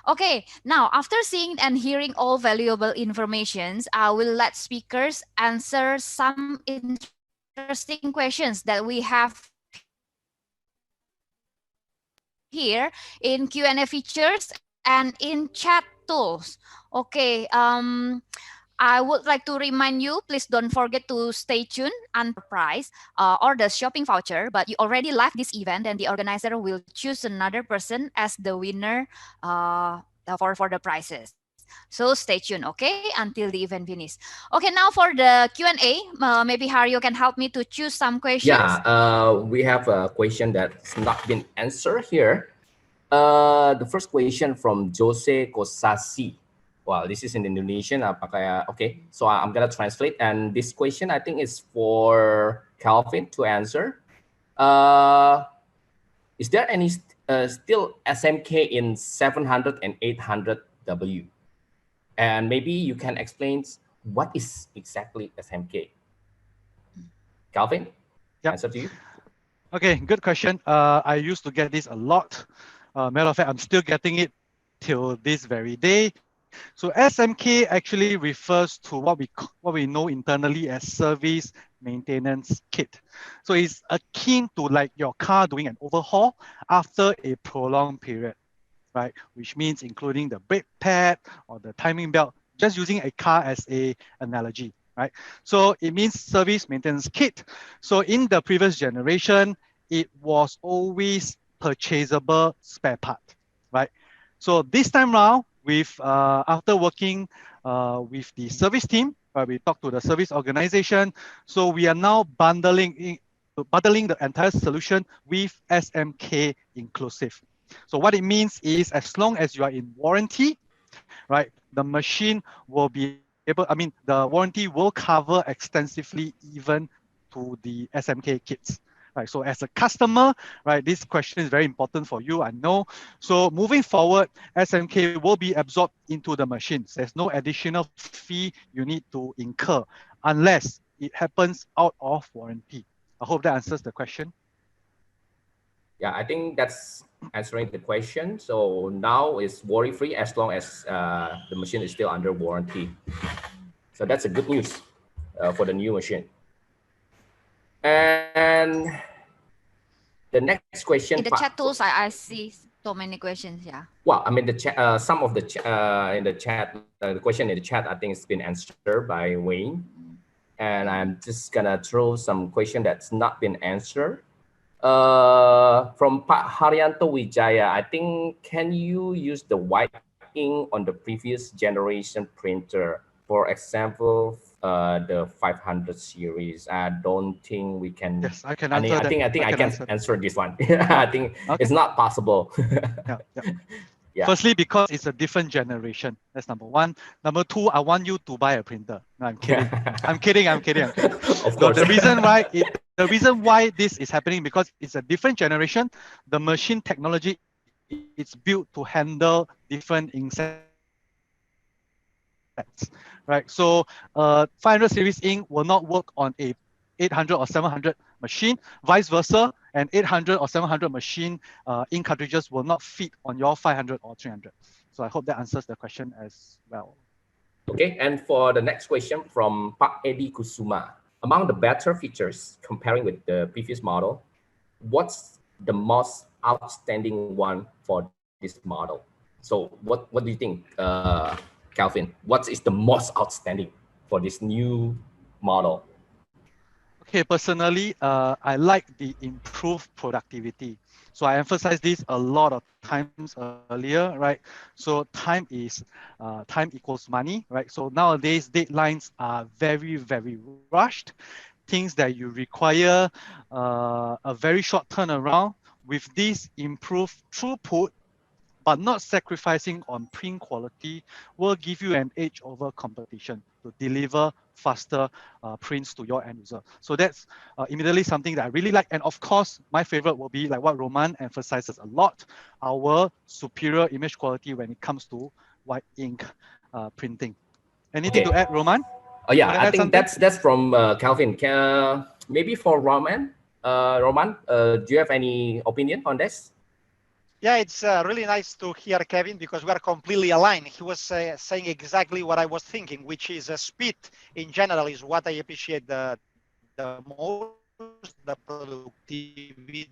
Okay, now after seeing and hearing all valuable informations, I will let speakers answer some interesting questions that we have here in Q&A features and in chat tools. Okay, I would like to remind you, please don't forget to stay tuned until the event finish. Okay, now for the Q&A, maybe Haryo can help me to stay tuned and the prize or the shopping voucher, but you already left this event and the organizer will choose another person as the winner for the prizes. So stay tuned, okay, until the event finish. Okay, now for the Q&A, maybe Haryo can help me to choose some We questions. have a question that's not been answered here. The first question from Jose Kosasi. Well, this is in Indonesian. Okay, so I'm gonna translate. And this question, I think, is for Calvin to answer. Is there any still SMK in 700 and 800W? And maybe you can explain what is exactly SMK. Calvin, Yep. answer to you. Okay, good question. I used to get this a lot. Matter of fact, I'm still getting it till this very day. So SMK actually refers to what we know internally as service maintenance kit. So it's akin to like your car doing an overhaul after a prolonged period, right? Which means including the brake pad or the timing belt, just using a car as a analogy, right? So it means service maintenance kit. So in the previous generation, it was always purchasable spare part, right? So this time around, with after working with the service team, we talked to the service organization. So we are now bundling the entire solution with SMK inclusive. So what it means is, as long as you are in warranty, right, the machine will be able, the warranty will cover extensively even to the SMK kits. Right, so as a customer, right, this question is very important for you, I know. So moving forward, SMK will be absorbed into the machines. There's no additional fee you need to incur unless it happens out of warranty. I hope that answers the question. Yeah, I think that's answering the question. So now it's worry-free as long as the machine is still under warranty. So that's a good news for the new machine. And the next question. In the chat tools, I see so many questions. Yeah. Well, I mean, the chat, some of the in the chat, the question in the chat, I think it's been answered by Wayne. And I'm just gonna throw some question that's not been answered. From Pak Haryanto Wijaya, I think, can you use the white ink on the previous generation printer? For example, the 500 series. I don't think we can. Yes, I can answer that. I think I can answer this one. I think it's not possible. Yeah. Firstly, because it's a different generation. That's number one. Number two, I want you to buy a printer. No, I'm kidding. I'm kidding. Of course. The reason why this is happening, because it's a different generation. The machine technology, it's built to handle different ink sets, right? So 500 series ink will not work on a 800 or 700 machine, vice versa. And 800 or 700 machine ink cartridges will not fit on your 500 or 300. So I hope that answers the question as well. Okay, and for the next question from Pak Edi Kusuma. Among the better features comparing with the previous model, what's the most outstanding one for this model? So what do you think, Calvin, what is the most outstanding for this new model? Okay, personally, I like the improved productivity. So I emphasize this a lot of times earlier, right? So time equals money, right? So nowadays deadlines are very rushed. Things that you require a very short turnaround. With this improved throughput, but not sacrificing on print quality, will give you an edge over competition to deliver faster prints to your end user. So that's immediately something that I really like. And of course, my favorite will be like what Roman emphasizes a lot, our superior image quality when it comes to white ink printing. Anything Okay. to add, Roman? Oh yeah, Want to I add think something? that's from Calvin. Maybe for Roman, do you have any opinion on this? Yeah, it's really nice to hear Kevin because we are completely aligned. He was saying exactly what I was thinking, which is speed in general is what I appreciate the most, the productivity.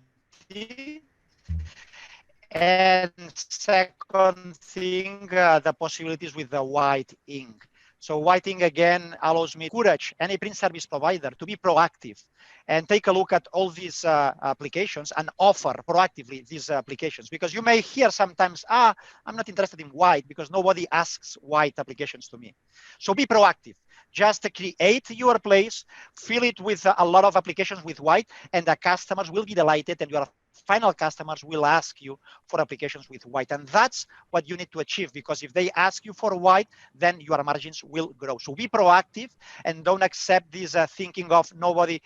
And second thing, the possibilities with the white ink. So white ink again allows me to encourage any print service provider to be proactive and take a look at all these applications and offer proactively these applications. Because you may hear sometimes, I'm not interested in white because nobody asks white applications to me. So be proactive. Just create your place, fill it with a lot of applications with white, and the customers will be delighted, and your final customers will ask you for applications with white. And that's what you need to achieve, because if they ask you for white, then your margins will grow. So be proactive and don't accept this thinking of nobody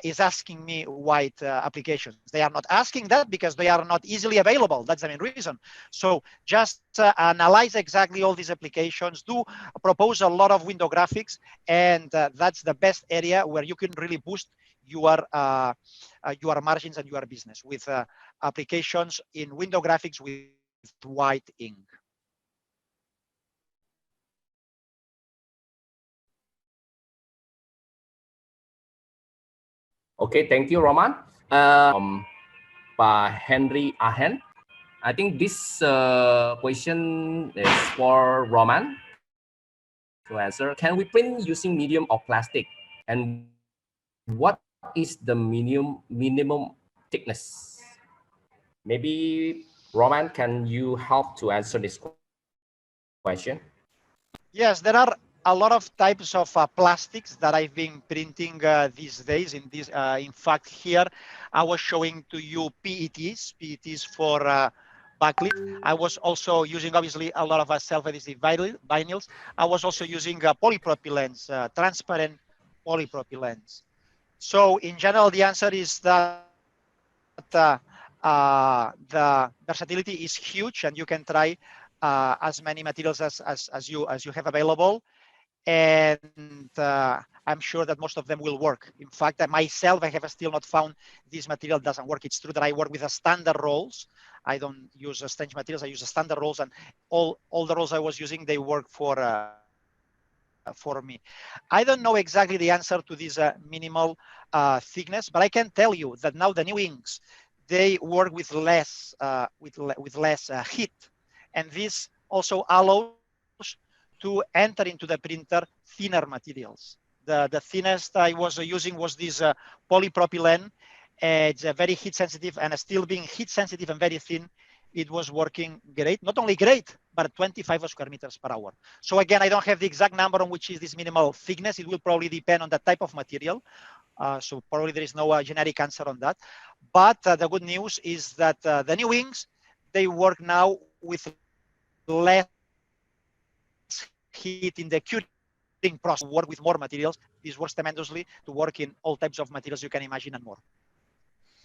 is asking me white applications. They are not asking that because they are not easily available. That's the main reason. So just analyze exactly all these applications, do propose a lot of window graphics, and that's the best area where you can really boost your margins and your business with applications in window graphics with white ink. Okay, thank you, Roman. By Henry Ahen. I think this question is for Roman to answer. Can we print using medium or plastic? And what is the minimum thickness? Maybe Roman, can you help to answer this question? Yes, there are a lot of types of plastics that I've been printing these days. In fact, here I was showing to you PETs for backlit. I was also using obviously a lot of self-adhesive vinyls. I was also using polypropylenes, transparent polypropylenes. So in general, the answer is that the versatility is huge, and you can try as many materials as you have available, and I'm sure that most of them will work. In fact, myself, I have still not found this material doesn't work. It's true that I work with a standard rolls. I don't use strange materials. I use a standard rolls, and all the rolls I was using, they work for me. I don't know exactly the answer to this minimal thickness, but I can tell you that now the new inks, they work with less heat, and this also allows to enter into the printer thinner materials. The thinnest I was using was this polypropylene. It's very heat sensitive, and still being heat sensitive and very thin, it was working great. Not only great, but 25 square meters per hour. So again, I don't have the exact number on which is this minimal thickness. It will probably depend on the type of material. So probably there is no generic answer on that. But the good news is that the new wings, they work now with less heat in the curing process. Work with more materials. This works tremendously to work in all types of materials you can imagine and more.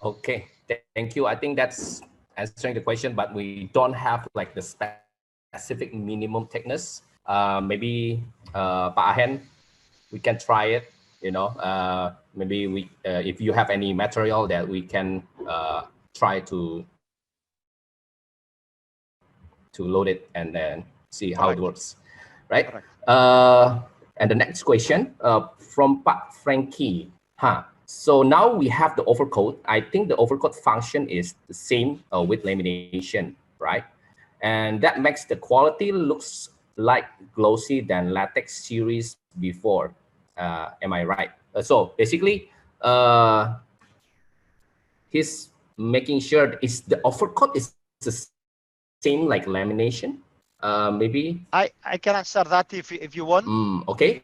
Okay, thank you. I think that's answering the question, but we don't have like the specific minimum thickness. Maybe Pak Ahen, we can try it. Maybe if you have any material that we can try to load it and then see how it works, right? And the next question from Pak Frankie. So now we have the overcoat. I think the overcoat function is the same with lamination, right? And that makes the quality looks light glossy than latex series before. Am I right? So basically, he's making sure is the overcoat is the same like lamination. Maybe. I can answer that if you want. Okay.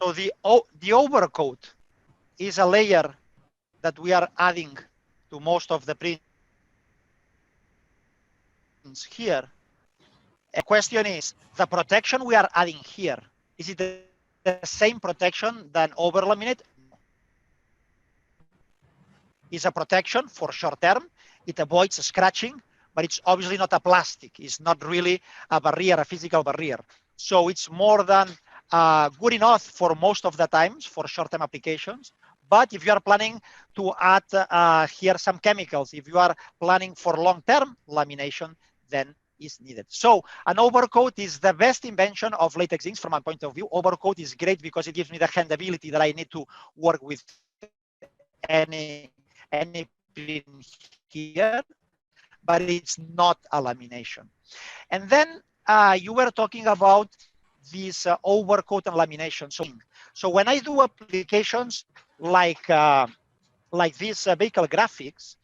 So the overcoat is a layer that we are adding to most of the prints here. The question is, the protection we are adding here, is it the same protection than over laminate? No. It's a protection for short term. It avoids scratching, but it's obviously not a plastic. It's not really a barrier, a physical barrier. So it's more than good enough for most of the times for short-term applications. But if you are planning to add here some chemicals, if you are planning for long-term lamination, then is needed. So an overcoat is the best invention of latex inks from my point of view. Overcoat is great because it gives me the handability that I need to work with any print here, but it's not a lamination. And then you were talking about this overcoat and lamination. So when I do applications like these vehicle graphics,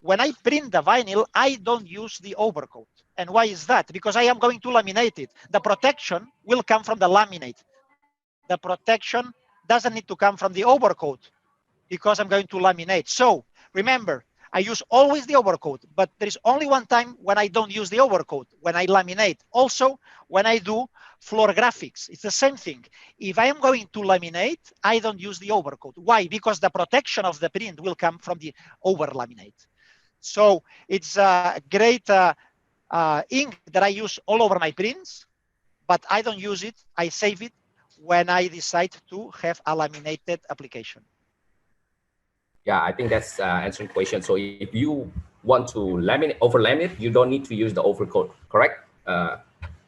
when I print the vinyl, I don't use the overcoat. And why is that? Because I am going to laminate it. The protection will come from the laminate. The protection doesn't need to come from the overcoat because I'm going to laminate. So remember, I use always the overcoat, but there is only one time when I don't use the overcoat, when I laminate. Also, when I do floor graphics, it's the same thing. If I am going to laminate, I don't use the overcoat. Why? Because the protection of the print will come from the over laminate. So it's a great ink that I use all over my prints, but I don't use it. I save it when I decide to have a laminated application. Yeah, I think that's answering question. So if you want to laminate, over laminate, you don't need to use the overcoat, correct,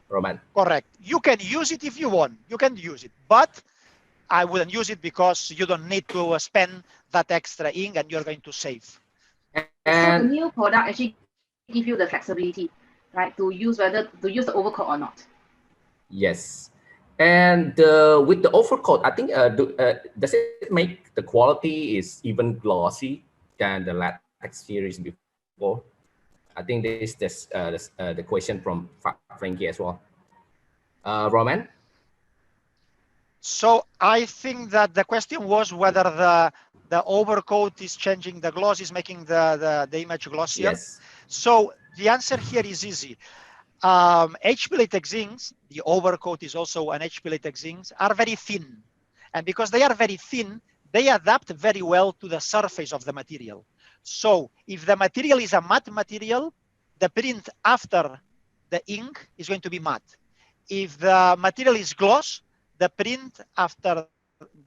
Roman? Correct. You can use it if you want. You can use it, but I wouldn't use it because you don't need to spend that extra ink and you're going to save. And so the new product actually give you the flexibility, right, to use whether to use the overcoat or not. Yes. And with the overcoat, I think does it make the quality is even glossy than the latex series before? I think this the question from Frankie as well. Roman? So I think that the question was whether the overcoat is changing the gloss, is making the image glossier. Yes. So the answer here is easy. HP latex inks, the overcoat is also an HP latex inks, are very thin. And because they are very thin, they adapt very well to the surface of the material. So if the material is a matte material, the print after the ink is going to be matte. If the material is gloss, the print after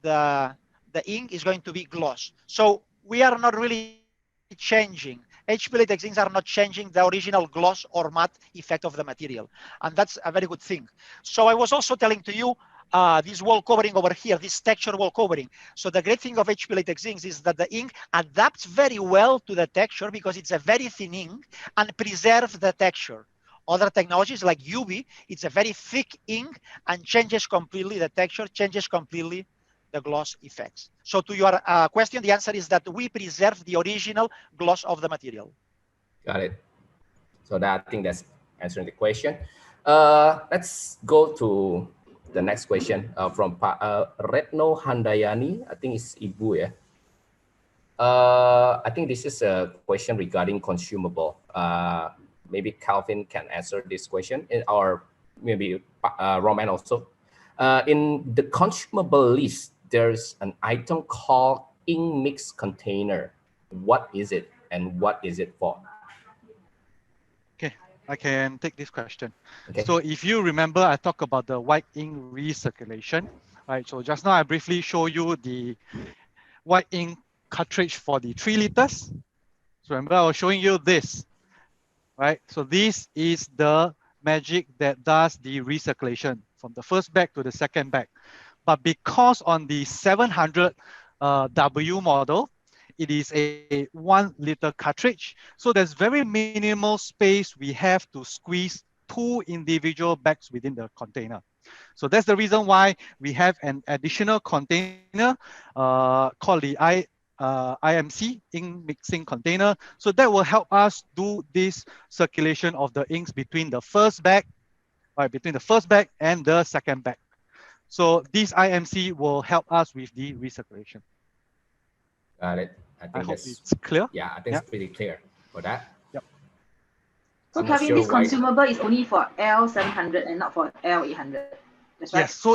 the ink is going to be gloss. So we are not really changing. HP latex inks are not changing the original gloss or matte effect of the material. And that's a very good thing. So I was also telling to you this wall covering over here, this texture wall covering. So the great thing of HP latex inks is that the ink adapts very well to the texture because it's a very thin ink and preserves the texture. Other technologies like UV, it's a very thick ink and changes completely the texture, changes completely the gloss effects. So to your question, the answer is that we preserve the original gloss of the material. Got it. So that I think that's answering the question. Let's go to the next question from Retno Handayani. I think it's Ibu, yeah. I think this is a question regarding consumable. Maybe Calvin can answer this question, or maybe Roman also. In the consumable list, there's an item called ink mix container. What is it and what is it for? Okay, I can take this question. Okay. So if you remember, I talked about the white ink recirculation, right? So just now I briefly show you the white ink cartridge for the 3 liters. So remember I was showing you this, right? So this is the magic that does the recirculation from the first bag to the second bag. But because on the 700 W model, it is a 1 liter cartridge. So there's very minimal space we have to squeeze 2 individual bags within the container. So that's the reason why we have an additional container called the IMC, ink mixing container. So that will help us do this circulation of the inks between the first bag, between the first bag and the second bag. So this IMC will help us with the recirculation. Got it. I I think hope that's it's clear. yeah. I think it's pretty clear for that. Yep. So I'm not Kevin, sure this why. consumable is only for L700 and not for L800. That's right. Yes.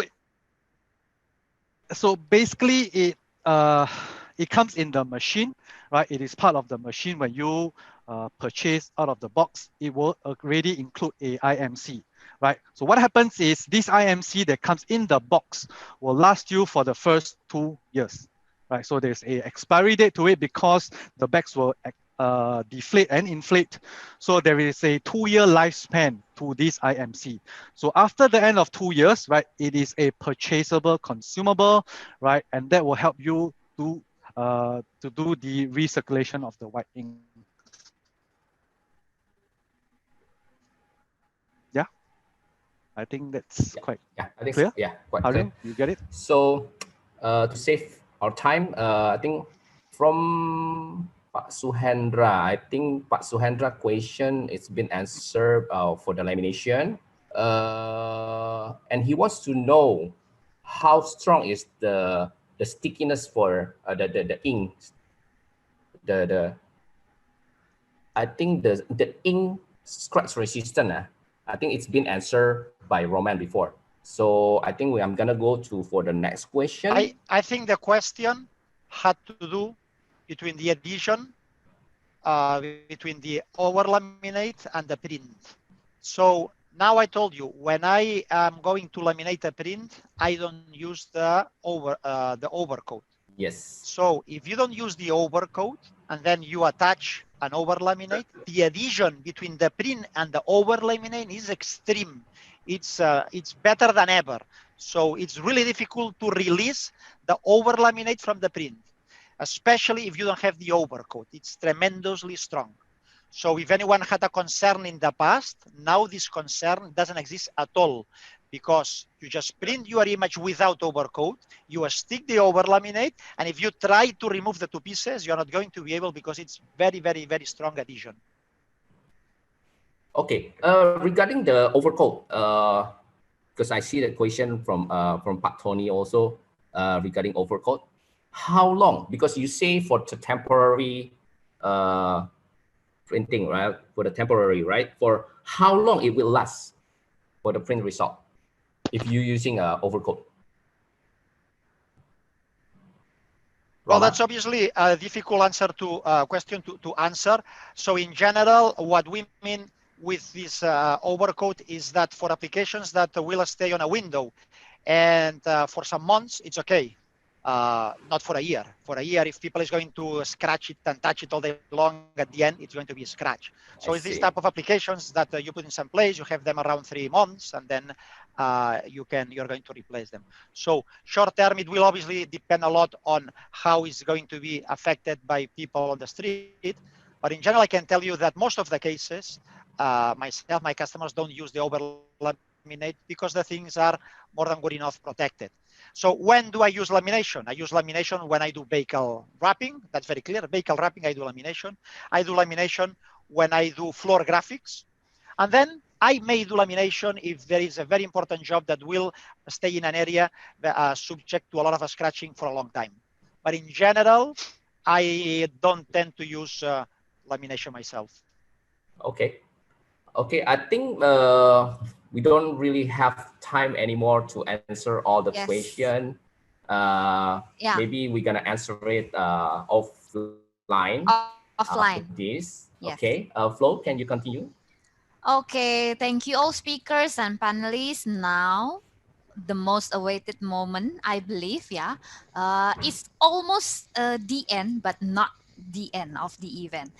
So basically it comes in the machine, right? It is part of the machine when you purchase out of the box. It will already include a IMC, right? So what happens is this IMC that comes in the box will last you for the first 2 years, right? So there's a expiry date to it because the bags will deflate and inflate. So there is a 2-year lifespan to this IMC. So after the end of 2 years, right, it is a purchasable consumable, right, and that will help you to do the recirculation of the white inks. Yeah, I think that's quite Yeah, I think clear. yeah, quite How clear. do you get it? So to save our time, I think from Pak Suhendra, I think Pak Suhendra question it's been answered for the lamination. And he wants to know how strong is the stickiness for the ink. The I think the ink scratch resistant. I think it's been answered by Roman before. So I think I'm gonna go to for the next question. I think the question had to do between the adhesion, between the over laminate and the print. So now I told you, when I am going to laminate a print, I don't use the overcoat. Yes. So if you don't use the overcoat and then you attach an over laminate, the adhesion between the print and the over laminate is extreme. It's better than ever. So it's really difficult to release the over laminate from the print, especially if you don't have the overcoat. It's tremendously strong. So if anyone had a concern in the past, now this concern doesn't exist at all, because you just print your image without overcoat, you stick the over laminate, and if you try to remove the 2 pieces, you're not going to be able, because it's very, very, very strong adhesion. Okay, regarding the overcoat, because I see the question from Pak Tony also regarding overcoat. How long? Because you say for the temporary printing, right? For the temporary, right? For how long it will last for the print result if you're using a overcoat? Well, that's obviously a difficult answer to question to answer. So in general, what we mean with this overcoat is that for applications that will stay on a window and for some months, it's okay. Not for a year. For a year, if people is going to scratch it and touch it all day long, at the end, it's going to be a scratch. So it's this type of applications that you put in some place, you have them around 3 months, and then you're going to replace them. So short term, it will obviously depend a lot on how it's going to be affected by people on the street. But in general, I can tell you that most of the cases, myself, my customers don't use the over laminate because the things are more than good enough protected. So when do I use lamination? I use lamination when I do vehicle wrapping. That's very clear. Vehicle wrapping, I do lamination. I do lamination when I do floor graphics. And then I may do lamination if there is a very important job that will stay in an area subject to a lot of scratching for a long time. But in general, I don't tend to use lamination myself. Okay. Okay, I think we don't really have time anymore to answer all the question. Maybe we're gonna answer it offline after this. Yes. Okay, Flo, can you continue? Okay, thank you all speakers and panelists. Now, the most awaited moment, I believe, it's almost the end, but not the end of the event.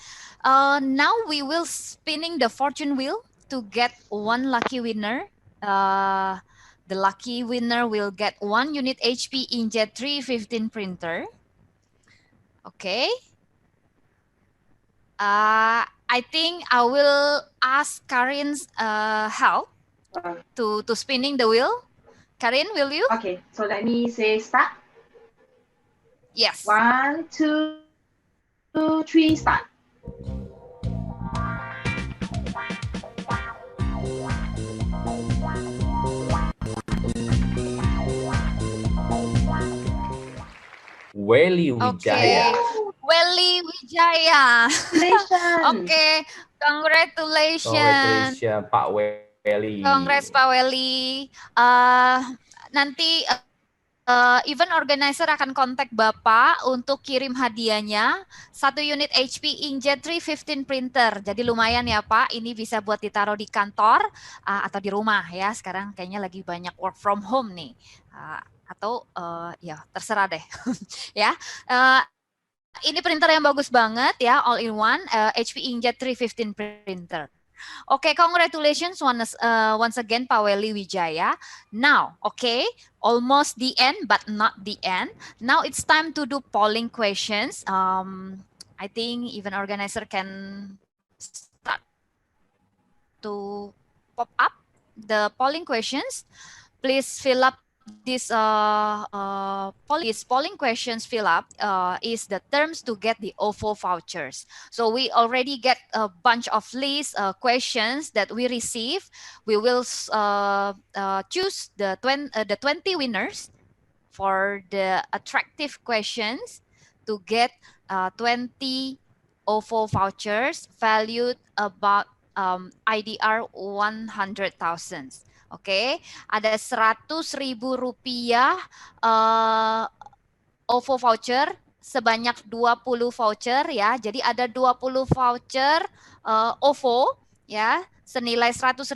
Now we will spinning the fortune wheel to get one lucky winner. The lucky winner will get 1 unit HP Inkjet 315 printer. Okay. I think I will ask Karin's help to spinning the wheel. Karin, will you? Okay, so let me say start. Yes. 1, 2, 3, start. Welly Wijaya. Welly Wijaya. Congratulations. Okay, congratulations. Congratulations, Pak Welly. Congrats Pak Welly. Nanti event organizer akan kontak Bapak untuk kirim hadiahnya 1 unit HP Inkjet 315 printer. Jadi lumayan ya Pak, ini bisa buat ditaruh di kantor atau di rumah ya. Sekarang kayaknya lagi banyak work from home nih. Atau ya terserah deh. Ya. Ini printer yang bagus banget ya, all in one HP Inkjet 315 printer. Okay, congratulations once again, Pak Welly Wijaya. Now, okay, almost the end, but not the end. Now it's time to do polling questions. I think event organizer can start to pop up the polling questions. Please fill up this polling questions fill up is the terms to get the OFO vouchers. So we already get a bunch of list questions that we receive. We will choose the 20 winners for the attractive questions to get 20 OFO vouchers valued about IDR 100,000. Oke, ada 100.000 rupiah OVO voucher sebanyak 20 voucher ya. Jadi ada 20 voucher OVO ya senilai 100.000.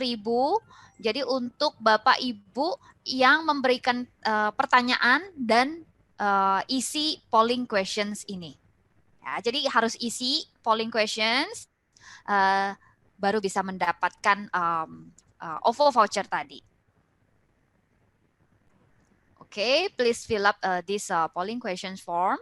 Jadi untuk Bapak Ibu yang memberikan pertanyaan dan isi polling questions ini. Ya, jadi harus isi polling questions baru bisa mendapatkan OVO voucher tadi. Okay, please fill up this polling questions form.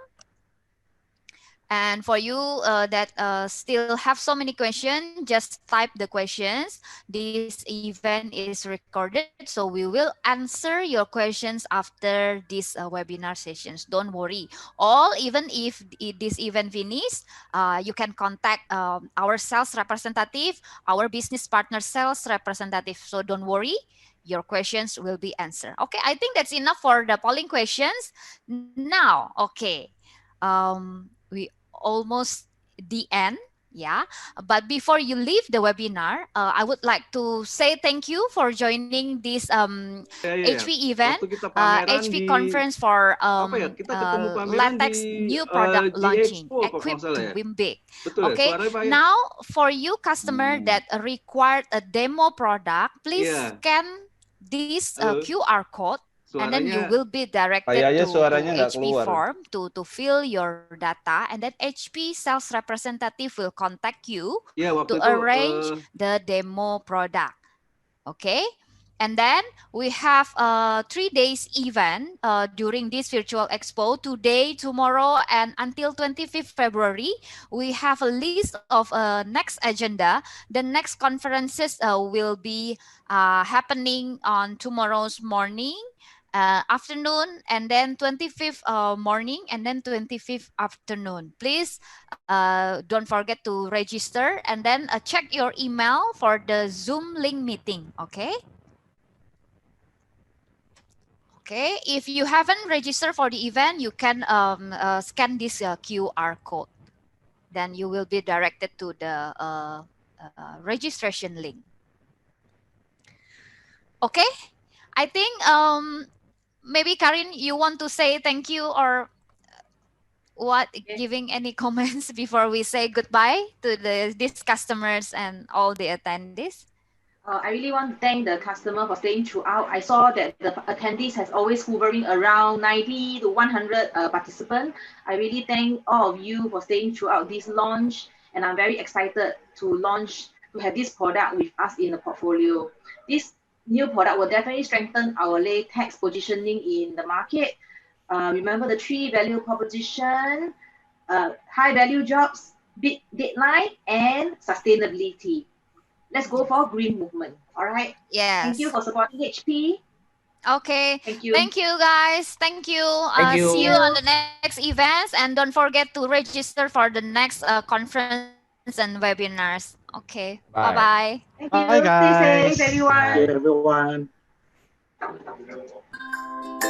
And for you that still have so many questions, just type the questions. This event is recorded, so we will answer your questions after this webinar sessions. Don't worry. Even if this event finishes, you can contact our sales representative, our business partner sales representative. So don't worry. Your questions will be answered. Okay, I think that's enough for the polling questions. Now, okay, we almost the end, yeah. But before you leave the webinar, I would like to say thank you for joining this HP event, HP conference for Latex new product launching, equipped to win big. Okay, now for you customer that required a demo product, please scan this QR code. And then you will be directed to HP form to fill your data, and then HP sales representative will contact you to arrange the demo product. Okay, and then we have 3 days event during this virtual expo, today, tomorrow, and until 25th February. We have a list of next agenda. The next conferences will be happening on tomorrow's morning, afternoon, and then 25th morning, and then 25th afternoon. Please don't forget to register, and then check your email for the Zoom link meeting. Okay. Okay, if you haven't registered for the event, you can scan this QR code. Then you will be directed to the registration link. Okay, I think maybe Karin, you want to say thank you or what? Giving any comments before we say goodbye to these customers and all the attendees? I really want to thank the customer for staying throughout. I saw that the attendees has always hovering around 90 to 100 participants. I really thank all of you for staying throughout this launch, and I'm very excited to have this product with us in the portfolio. This new product will definitely strengthen our latex positioning in the market. Remember the 3 value proposition: high value jobs, big deadline, and sustainability. Let's go for green movement. All right. Thank you Yes. for supporting HP. Okay. Thank you. Thank you, guys. Thank you. Thank See you you. on the next events, and don't forget to register for the next conference and webinars. Okay. Bye bye. Bye. Thank Bye, you. Stay safe, guys. everyone. Thank you, Bye. everyone.